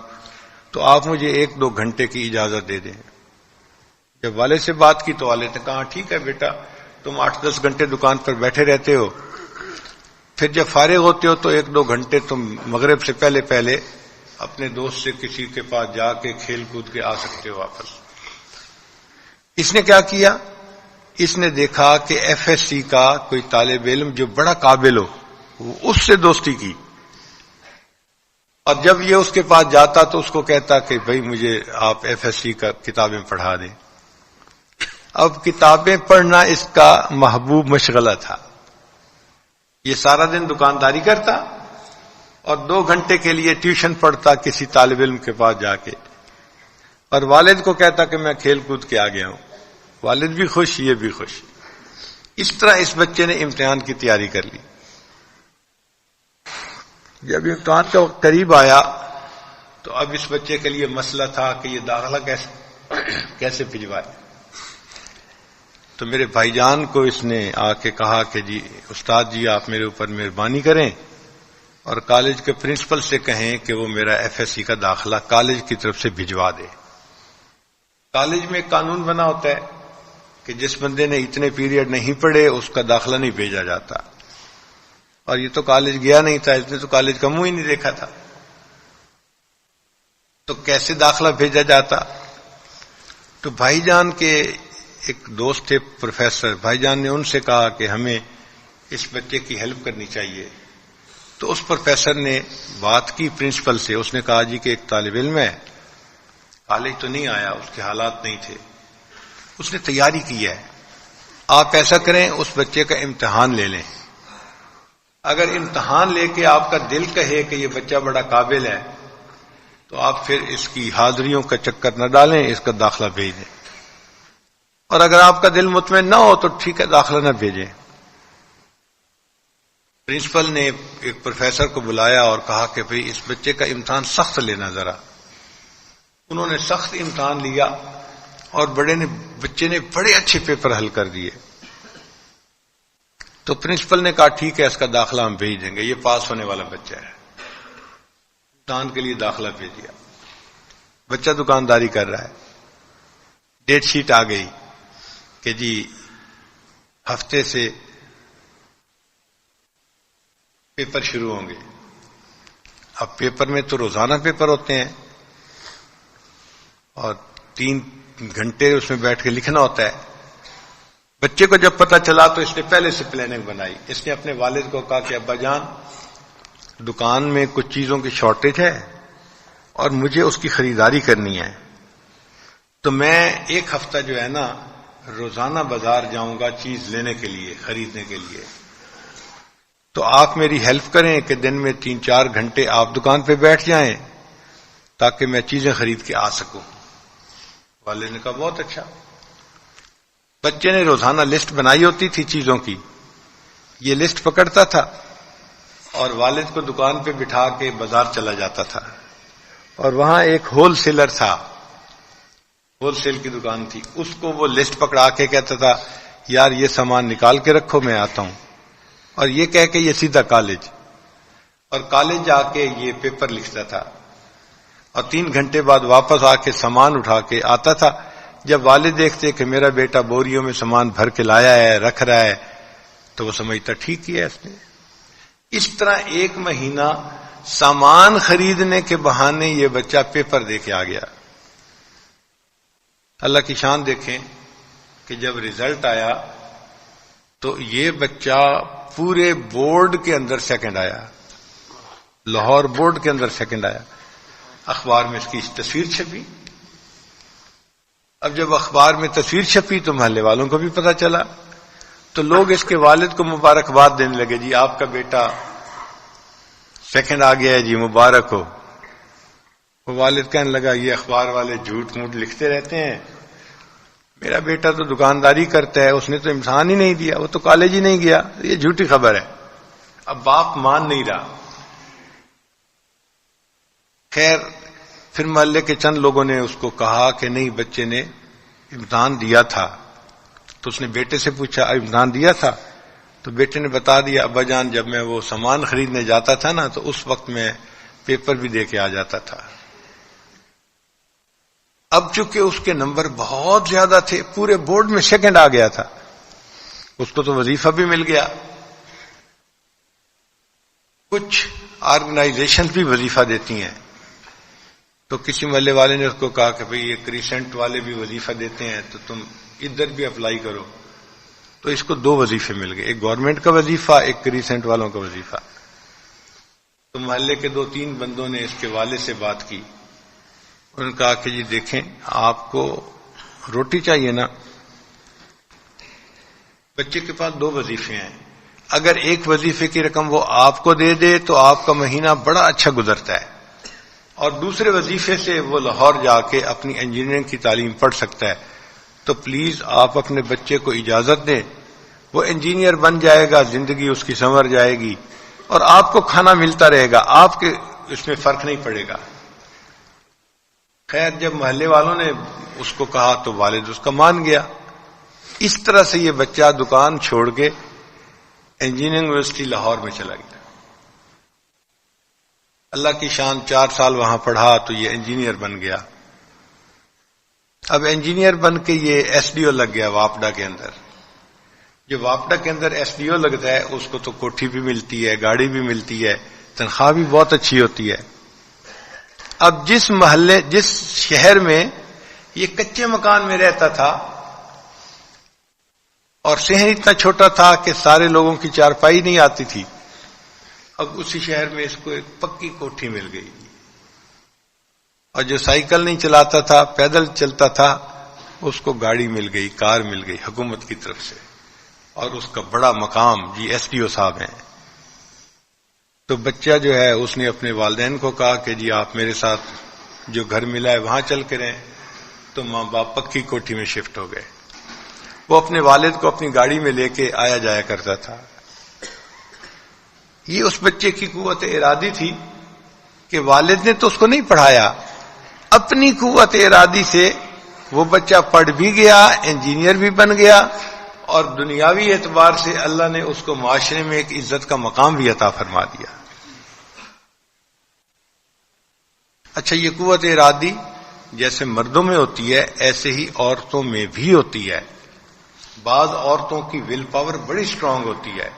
Speaker 2: تو آپ مجھے 1-2 گھنٹے کی اجازت دے دیں. جب والد سے بات کی تو والد نے کہا ٹھیک ہے بیٹا، تم 8-10 گھنٹے دکان پر بیٹھے رہتے ہو، پھر جب فارغ ہوتے ہو تو 1-2 گھنٹے تم مغرب سے پہلے اپنے دوست سے کسی کے پاس جا کے کھیل کود کے آ سکتے ہو واپس. اس نے کیا کیا، اس نے دیکھا کہ FSC کا کوئی طالب علم جو بڑا قابل ہو وہ اس سے دوستی کی، اور جب یہ اس کے پاس جاتا تو اس کو کہتا کہ بھائی مجھے آپ FSC کا کتابیں پڑھا دیں. اب کتابیں پڑھنا اس کا محبوب مشغلہ تھا. یہ سارا دن دکانداری کرتا اور 2 گھنٹے کے لیے ٹیوشن پڑھتا کسی طالب علم کے پاس جا کے، اور والد کو کہتا کہ میں کھیل کود کے آ گیا ہوں. والد بھی خوش، یہ بھی خوش. اس طرح اس بچے نے امتحان کی تیاری کر لی. جب امتحان کا وقت قریب آیا تو اب اس بچے کے لیے مسئلہ تھا کہ یہ داخلہ کیسے بھجوائے. تو میرے بھائی جان کو اس نے آ کے کہا کہ جی استاد جی آپ میرے اوپر مہربانی کریں اور کالج کے پرنسپل سے کہیں کہ وہ میرا FSC کا داخلہ کالج کی طرف سے بھجوا دے. کالج میں ایک قانون بنا ہوتا ہے کہ جس بندے نے اتنے پیریڈ نہیں پڑھے اس کا داخلہ نہیں بھیجا جاتا، اور یہ تو کالج گیا نہیں تھا، اس نے تو کالج کا منہ ہی نہیں دیکھا تھا، تو کیسے داخلہ بھیجا جاتا. تو بھائی جان کے ایک دوست تھے پروفیسر، بھائی جان نے ان سے کہا کہ ہمیں اس بچے کی ہیلپ کرنی چاہیے. تو اس پروفیسر نے بات کی پرنسپل سے، اس نے کہا جی کہ ایک طالب علم ہے، کالج تو نہیں آیا، اس کے حالات نہیں تھے، اس نے تیاری کی ہے، آپ ایسا کریں اس بچے کا امتحان لے لیں، اگر امتحان لے کے آپ کا دل کہے کہ یہ بچہ بڑا قابل ہے تو آپ پھر اس کی حاضریوں کا چکر نہ ڈالیں، اس کا داخلہ بھیج دیں، اور اگر آپ کا دل مطمئن نہ ہو تو ٹھیک ہے داخلہ نہ بھیجیں. پرنسپل نے ایک پروفیسر کو بلایا اور کہا کہ بھئی اس بچے کا امتحان سخت لینا ذرا. انہوں نے سخت امتحان لیا اور بچے نے بڑے اچھے پیپر حل کر دیے. تو پرنسپل نے کہا ٹھیک ہے اس کا داخلہ ہم بھیج دیں گے، یہ پاس ہونے والا بچہ ہے. امتحان کے لیے داخلہ بھیج دیا. بچہ دکانداری کر رہا ہے. ڈیٹ شیٹ آ گئی کہ جی ہفتے سے پیپر شروع ہوں گے. اب پیپر میں تو روزانہ پیپر ہوتے ہیں اور 3 گھنٹے اس میں بیٹھ کے لکھنا ہوتا ہے. بچے کو جب پتہ چلا تو اس نے پہلے سے پلاننگ بنائی. اس نے اپنے والد کو کہا کہ ابا جان دکان میں کچھ چیزوں کی شارٹیج ہے اور مجھے اس کی خریداری کرنی ہے، تو میں 1 ہفتہ جو ہے نا روزانہ بازار جاؤں گا چیز لینے کے لیے، خریدنے کے لیے. تو آپ میری ہیلپ کریں کہ دن میں 3-4 گھنٹے آپ دکان پہ بیٹھ جائیں تاکہ میں چیزیں خرید کے آ سکوں. والد نے کہا بہت اچھا. بچے نے روزانہ لسٹ بنائی ہوتی تھی چیزوں کی، یہ لسٹ پکڑتا تھا اور والد کو دکان پہ بٹھا کے بازار چلا جاتا تھا. اور وہاں ایک ہول سیلر تھا، ہول سیل کی دکان تھی، اس کو وہ لسٹ پکڑا کے کہتا تھا یار یہ سامان نکال کے رکھو میں آتا ہوں، اور یہ کہہ کے یہ سیدھا کالج، اور کالج جا کے یہ پیپر لکھتا تھا اور 3 گھنٹے بعد واپس آ کے سامان اٹھا کے آتا تھا. جب والد دیکھتے کہ میرا بیٹا بوریوں میں سامان بھر کے لایا ہے رکھ رہا ہے تو وہ سمجھتا ٹھیک کیا اس نے. اس طرح 1 مہینہ سامان خریدنے کے بہانے یہ بچہ پیپر دے کے آ گیا. اللہ کی شان دیکھیں کہ جب رزلٹ آیا تو یہ بچہ پورے بورڈ کے اندر سیکنڈ آیا، لاہور بورڈ کے اندر سیکنڈ آیا. اخبار میں اس کی تصویر چھپی. اب جب اخبار میں تصویر چھپی تو محلے والوں کو بھی پتہ چلا، تو لوگ اس کے والد کو مبارکباد دینے لگے، جی آپ کا بیٹا سیکنڈ آ گیا ہے جی مبارک ہو. وہ والد کہنے لگا یہ اخبار والے جھوٹ موٹ لکھتے رہتے ہیں، میرا بیٹا تو دکانداری کرتا ہے، اس نے تو امتحان ہی نہیں دیا، وہ تو کالج ہی نہیں گیا، یہ جھوٹی خبر ہے. اب باپ مان نہیں رہا. خیر پھر محلے کے چند لوگوں نے اس کو کہا کہ نہیں بچے نے امتحان دیا تھا. تو اس نے بیٹے سے پوچھا امتحان دیا تھا؟ تو بیٹے نے بتا دیا ابا جان جب میں وہ سامان خریدنے جاتا تھا نا تو اس وقت میں پیپر بھی دے کے آ جاتا تھا. اب چونکہ اس کے نمبر بہت زیادہ تھے، پورے بورڈ میں سیکنڈ آ گیا تھا، اس کو تو وظیفہ بھی مل گیا. کچھ آرگنائزیشن بھی وظیفہ دیتی ہیں، تو کسی محلے والے نے اس کو کہا کہ بھئی یہ کریسنٹ والے بھی وظیفہ دیتے ہیں تو تم ادھر بھی اپلائی کرو. تو اس کو 2 وظیفے مل گئے، ایک گورنمنٹ کا وظیفہ، ایک کریسنٹ والوں کا وظیفہ. تو محلے کے 2-3 بندوں نے اس کے والد سے بات کی. انہوں نے کہا کہ جی دیکھیں آپ کو روٹی چاہیے نا، بچے کے پاس 2 وظیفے ہیں، اگر ایک وظیفے کی رقم وہ آپ کو دے دے تو آپ کا مہینہ بڑا اچھا گزرتا ہے، اور دوسرے وظیفے سے وہ لاہور جا کے اپنی انجینئرنگ کی تعلیم پڑھ سکتا ہے. تو پلیز آپ اپنے بچے کو اجازت دیں، وہ انجینئر بن جائے گا، زندگی اس کی سنور جائے گی اور آپ کو کھانا ملتا رہے گا، آپ کے اس میں فرق نہیں پڑے گا. خیر جب محلے والوں نے اس کو کہا تو والد اس کا مان گیا. اس طرح سے یہ بچہ دکان چھوڑ کے انجینئرنگ یونیورسٹی لاہور میں چلا گیا. اللہ کی شان 4 سال وہاں پڑھا تو یہ انجینئر بن گیا. اب انجینئر بن کے یہ ایس ڈی او لگ گیا واپڈا کے اندر. جو واپڈا کے اندر ایس ڈی او لگتا ہے اس کو تو کوٹھی بھی ملتی ہے، گاڑی بھی ملتی ہے، تنخواہ بھی بہت اچھی ہوتی ہے. اب جس شہر میں یہ کچے مکان میں رہتا تھا اور شہر اتنا چھوٹا تھا کہ سارے لوگوں کی چارپائی نہیں آتی تھی، اب اسی شہر میں اس کو ایک پکی کوٹھی مل گئی. اور جو سائیکل نہیں چلاتا تھا، پیدل چلتا تھا، اس کو گاڑی مل گئی، کار مل گئی حکومت کی طرف سے، اور اس کا بڑا مقام جی ایس ڈی او صاحب ہیں. تو بچہ جو ہے اس نے اپنے والدین کو کہا کہ جی آپ میرے ساتھ جو گھر ملا ہے وہاں چل کے رہیں. تو ماں باپ پکی کوٹھی میں شفٹ ہو گئے. وہ اپنے والد کو اپنی گاڑی میں لے کے آیا جایا کرتا تھا. یہ اس بچے کی قوت ارادی تھی کہ والد نے تو اس کو نہیں پڑھایا، اپنی قوت ارادی سے وہ بچہ پڑھ بھی گیا، انجینئر بھی بن گیا، اور دنیاوی اعتبار سے اللہ نے اس کو معاشرے میں ایک عزت کا مقام بھی عطا فرما دیا۔ اچھا، یہ قوت ارادی جیسے مردوں میں ہوتی ہے ایسے ہی عورتوں میں بھی ہوتی ہے۔ بعض عورتوں کی ول پاور بڑی اسٹرانگ ہوتی ہے۔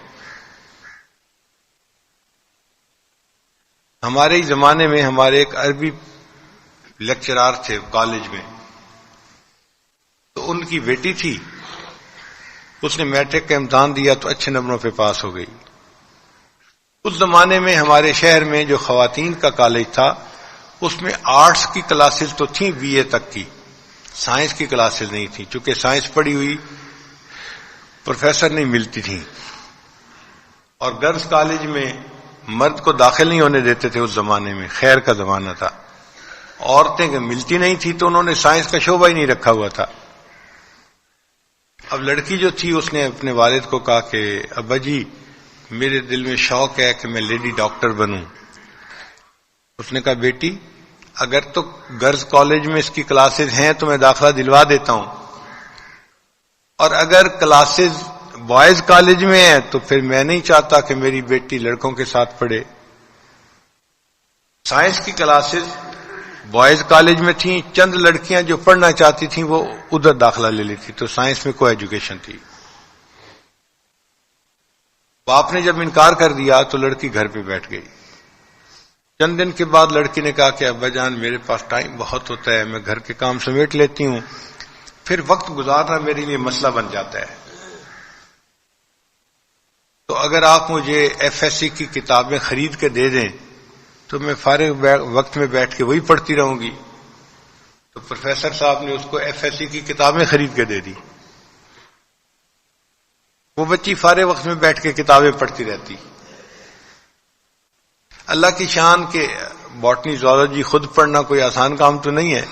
Speaker 2: ہمارے ہی زمانے میں ہمارے ایک عربی لیکچرار تھے کالج میں، تو ان کی بیٹی تھی، اس نے میٹرک کا امتحان دیا تو اچھے نمبروں پہ پاس ہو گئی۔ اس زمانے میں ہمارے شہر میں جو خواتین کا کالج تھا اس میں آرٹس کی کلاسز تو تھیں بی اے تک کی، سائنس کی کلاسز نہیں تھیں، چونکہ سائنس پڑھی ہوئی پروفیسر نہیں ملتی تھیں، اور گرلز کالج میں مرد کو داخل نہیں ہونے دیتے تھے۔ اس زمانے میں خیر کا زمانہ تھا، عورتیں ملتی نہیں تھی تو انہوں نے سائنس کا شعبہ ہی نہیں رکھا ہوا تھا۔ اب لڑکی جو تھی اس نے اپنے والد کو کہا کہ ابا جی میرے دل میں شوق ہے کہ میں لیڈی ڈاکٹر بنوں۔ اس نے کہا بیٹی اگر تو گرلز کالج میں اس کی کلاسز ہیں تو میں داخلہ دلوا دیتا ہوں، اور اگر کلاسز بوائز کالج میں ہیں تو پھر میں نہیں چاہتا کہ میری بیٹی لڑکوں کے ساتھ پڑھے۔ سائنس کی کلاسز بوائز کالج میں تھیں، چند لڑکیاں جو پڑھنا چاہتی تھیں وہ ادھر داخلہ لے لیتی، تو سائنس میں کوئی ایجوکیشن تھی۔ باپ نے جب انکار کر دیا تو لڑکی گھر پہ بیٹھ گئی۔ چند دن کے بعد لڑکی نے کہا کہ ابا جان میرے پاس ٹائم بہت ہوتا ہے، میں گھر کے کام سمیٹ لیتی ہوں، پھر وقت گزارنا میرے لیے مسئلہ بن جاتا ہے، تو اگر آپ مجھے ایف ایس سی کی کتابیں خرید کے دے دیں تو میں فارغ وقت میں بیٹھ کے وہی پڑھتی رہوں گی۔ تو پروفیسر صاحب نے اس کو ایف ایس سی کی کتابیں خرید کے دے دی۔ وہ بچی فارغ وقت میں بیٹھ کے کتابیں پڑھتی رہتی۔ اللہ کی شان کہ باٹنی زولوجی خود پڑھنا کوئی آسان کام تو نہیں ہے۔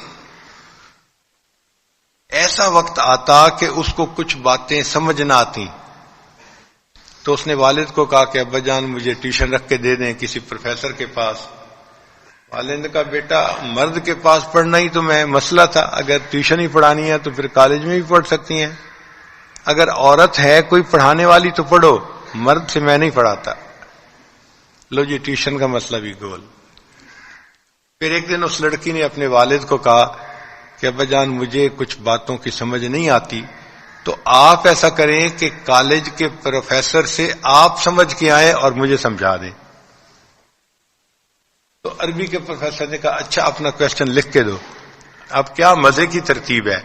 Speaker 2: ایسا وقت آتا کہ اس کو کچھ باتیں سمجھ نہ آتی تو اس نے والد کو کہا کہ ابا جان مجھے ٹیوشن رکھ کے دے دیں کسی پروفیسر کے پاس۔ والد نے کہا بیٹا مرد کے پاس پڑھنا ہی تو میں مسئلہ تھا، اگر ٹیوشن ہی پڑھانی ہے تو پھر کالج میں بھی پڑھ سکتی ہیں، اگر عورت ہے کوئی پڑھانے والی تو پڑھو، مرد سے میں نہیں پڑھاتا۔ لو جی ٹیوشن کا مسئلہ بھی گول۔ پھر ایک دن اس لڑکی نے اپنے والد کو کہا کہ ابا جان مجھے کچھ باتوں کی سمجھ نہیں آتی، تو آپ ایسا کریں کہ کالج کے پروفیسر سے آپ سمجھ کے آئیں اور مجھے سمجھا دیں۔ تو عربی کے پروفیسر نے کہا اچھا اپنا کویسچن لکھ کے دو۔ اب کیا مزے کی ترتیب ہے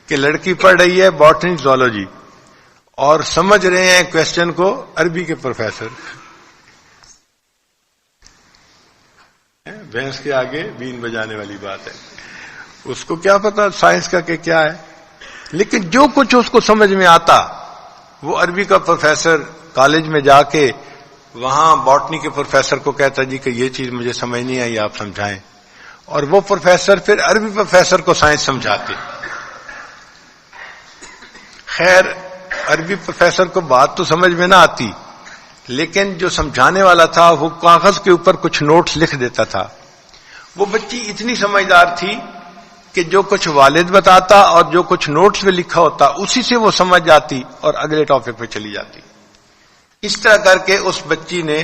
Speaker 2: کہ لڑکی پڑھ رہی ہے باٹنی زولوجی اور سمجھ رہے ہیں کویسچن کو عربی کے پروفیسر۔ بھینس کے آگے بین بجانے والی بات ہے، اس کو کیا پتا سائنس کا کہ کیا ہے، لیکن جو کچھ اس کو سمجھ میں آتا وہ عربی کا پروفیسر کالج میں جا کے وہاں باٹنی کے پروفیسر کو کہتا جی کہ یہ چیز مجھے سمجھ نہیں آئی آپ سمجھائیں، اور وہ پروفیسر پھر عربی پروفیسر کو سائنس سمجھاتے۔ خیر عربی پروفیسر کو بات تو سمجھ میں نہ آتی، لیکن جو سمجھانے والا تھا وہ کاغذ کے اوپر کچھ نوٹس لکھ دیتا تھا۔ وہ بچی اتنی سمجھدار تھی کہ جو کچھ والد بتاتا اور جو کچھ نوٹس میں لکھا ہوتا اسی سے وہ سمجھ جاتی اور اگلے ٹاپک پہ چلی جاتی۔ اس طرح کر کے اس بچی نے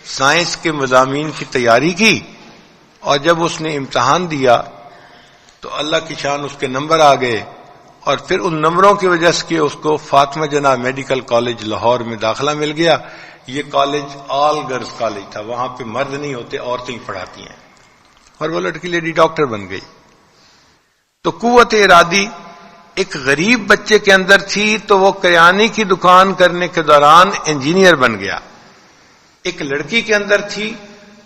Speaker 2: سائنس کے مضامین کی تیاری کی، اور جب اس نے امتحان دیا تو اللہ کی شان اس کے نمبر آ گئے، اور پھر ان نمبروں کی وجہ سے اس کو فاطمہ جناح میڈیکل کالج لاہور میں داخلہ مل گیا۔ یہ کالج آل گرلز کالج تھا، وہاں پہ مرد نہیں ہوتے، عورتیں ہی پڑھاتی ہیں، اور وہ لڑکی لیڈی ڈاکٹر بن گئی۔ تو قوت ارادی ایک غریب بچے کے اندر تھی تو وہ کریانے کی دکان کرنے کے دوران انجینئر بن گیا، ایک لڑکی کے اندر تھی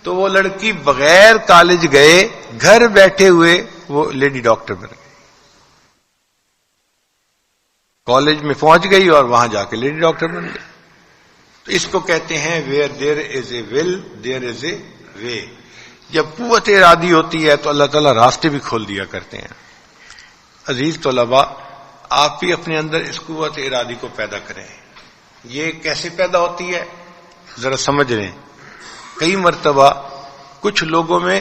Speaker 2: تو وہ لڑکی بغیر کالج گئے گھر بیٹھے ہوئے وہ لیڈی ڈاکٹر بن گئی، کالج میں پہنچ گئی اور وہاں جا کے لیڈی ڈاکٹر بن گئی۔ تو اس کو کہتے ہیں ویئر دیر از اے ول دیر از اے وے۔ جب قوت ارادی ہوتی ہے تو اللہ تعالیٰ راستے بھی کھول دیا کرتے ہیں۔ عزیز طلباء، آپ بھی اپنے اندر اس قوت ارادی کو پیدا کریں۔ یہ کیسے پیدا ہوتی ہے؟ ذرا سمجھ لیں، کئی مرتبہ کچھ لوگوں میں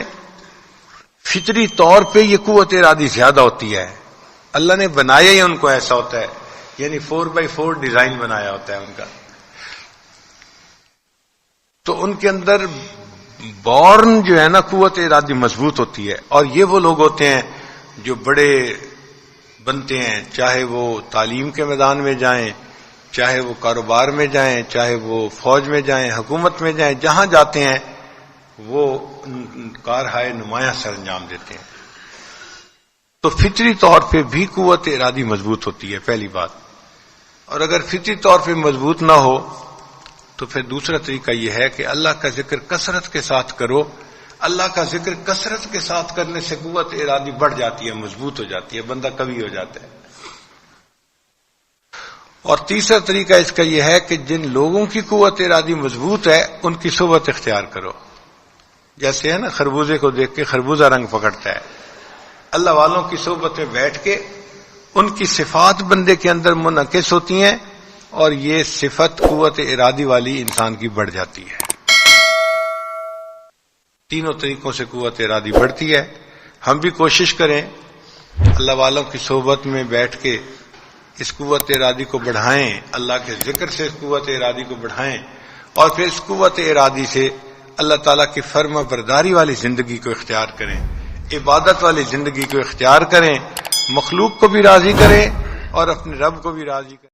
Speaker 2: فطری طور پہ یہ قوت ارادی زیادہ ہوتی ہے، اللہ نے بنایا ہی ان کو ایسا ہوتا ہے، یعنی 4x4 ڈیزائن بنایا ہوتا ہے ان کا، تو ان کے اندر بورن جو ہے نا قوت ارادی مضبوط ہوتی ہے. اور یہ وہ لوگ ہوتے ہیں جو بڑے بنتے ہیں، چاہے وہ تعلیم کے میدان میں جائیں، چاہے وہ کاروبار میں جائیں، چاہے وہ فوج میں جائیں، حکومت میں جائیں، جہاں جاتے ہیں وہ کارہائے نمایاں سر انجام دیتے ہیں. تو فطری طور پہ بھی قوت ارادی مضبوط ہوتی ہے، پہلی بات. اور اگر فطری طور پہ مضبوط نہ ہو تو پھر دوسرا طریقہ یہ ہے کہ اللہ کا ذکر کثرت کے ساتھ کرو. اللہ کا ذکر کثرت کے ساتھ کرنے سے قوت ارادی بڑھ جاتی ہے، مضبوط ہو جاتی ہے، بندہ قوی ہو جاتا ہے. اور تیسرا طریقہ اس کا یہ ہے کہ جن لوگوں کی قوت ارادی مضبوط ہے ان کی صحبت اختیار کرو. جیسے ہے نا خربوزے کو دیکھ کے خربوزہ رنگ پکڑتا ہے، اللہ والوں کی صحبت میں بیٹھ کے ان کی صفات بندے کے اندر منعکس ہوتی ہیں اور یہ صفت قوت ارادی والی انسان کی بڑھ جاتی ہے. تینوں طریقوں سے قوت ارادی بڑھتی ہے. ہم بھی کوشش کریں اللہ والوں کی صحبت میں بیٹھ کے اس قوت ارادی کو بڑھائیں، اللہ کے ذکر سے اس قوت ارادی کو بڑھائیں، اور پھر اس قوت ارادی سے اللہ تعالیٰ کی فرما برداری والی زندگی کو اختیار کریں، عبادت والی زندگی کو اختیار کریں، مخلوق کو بھی راضی کریں اور اپنے رب کو بھی راضی کریں.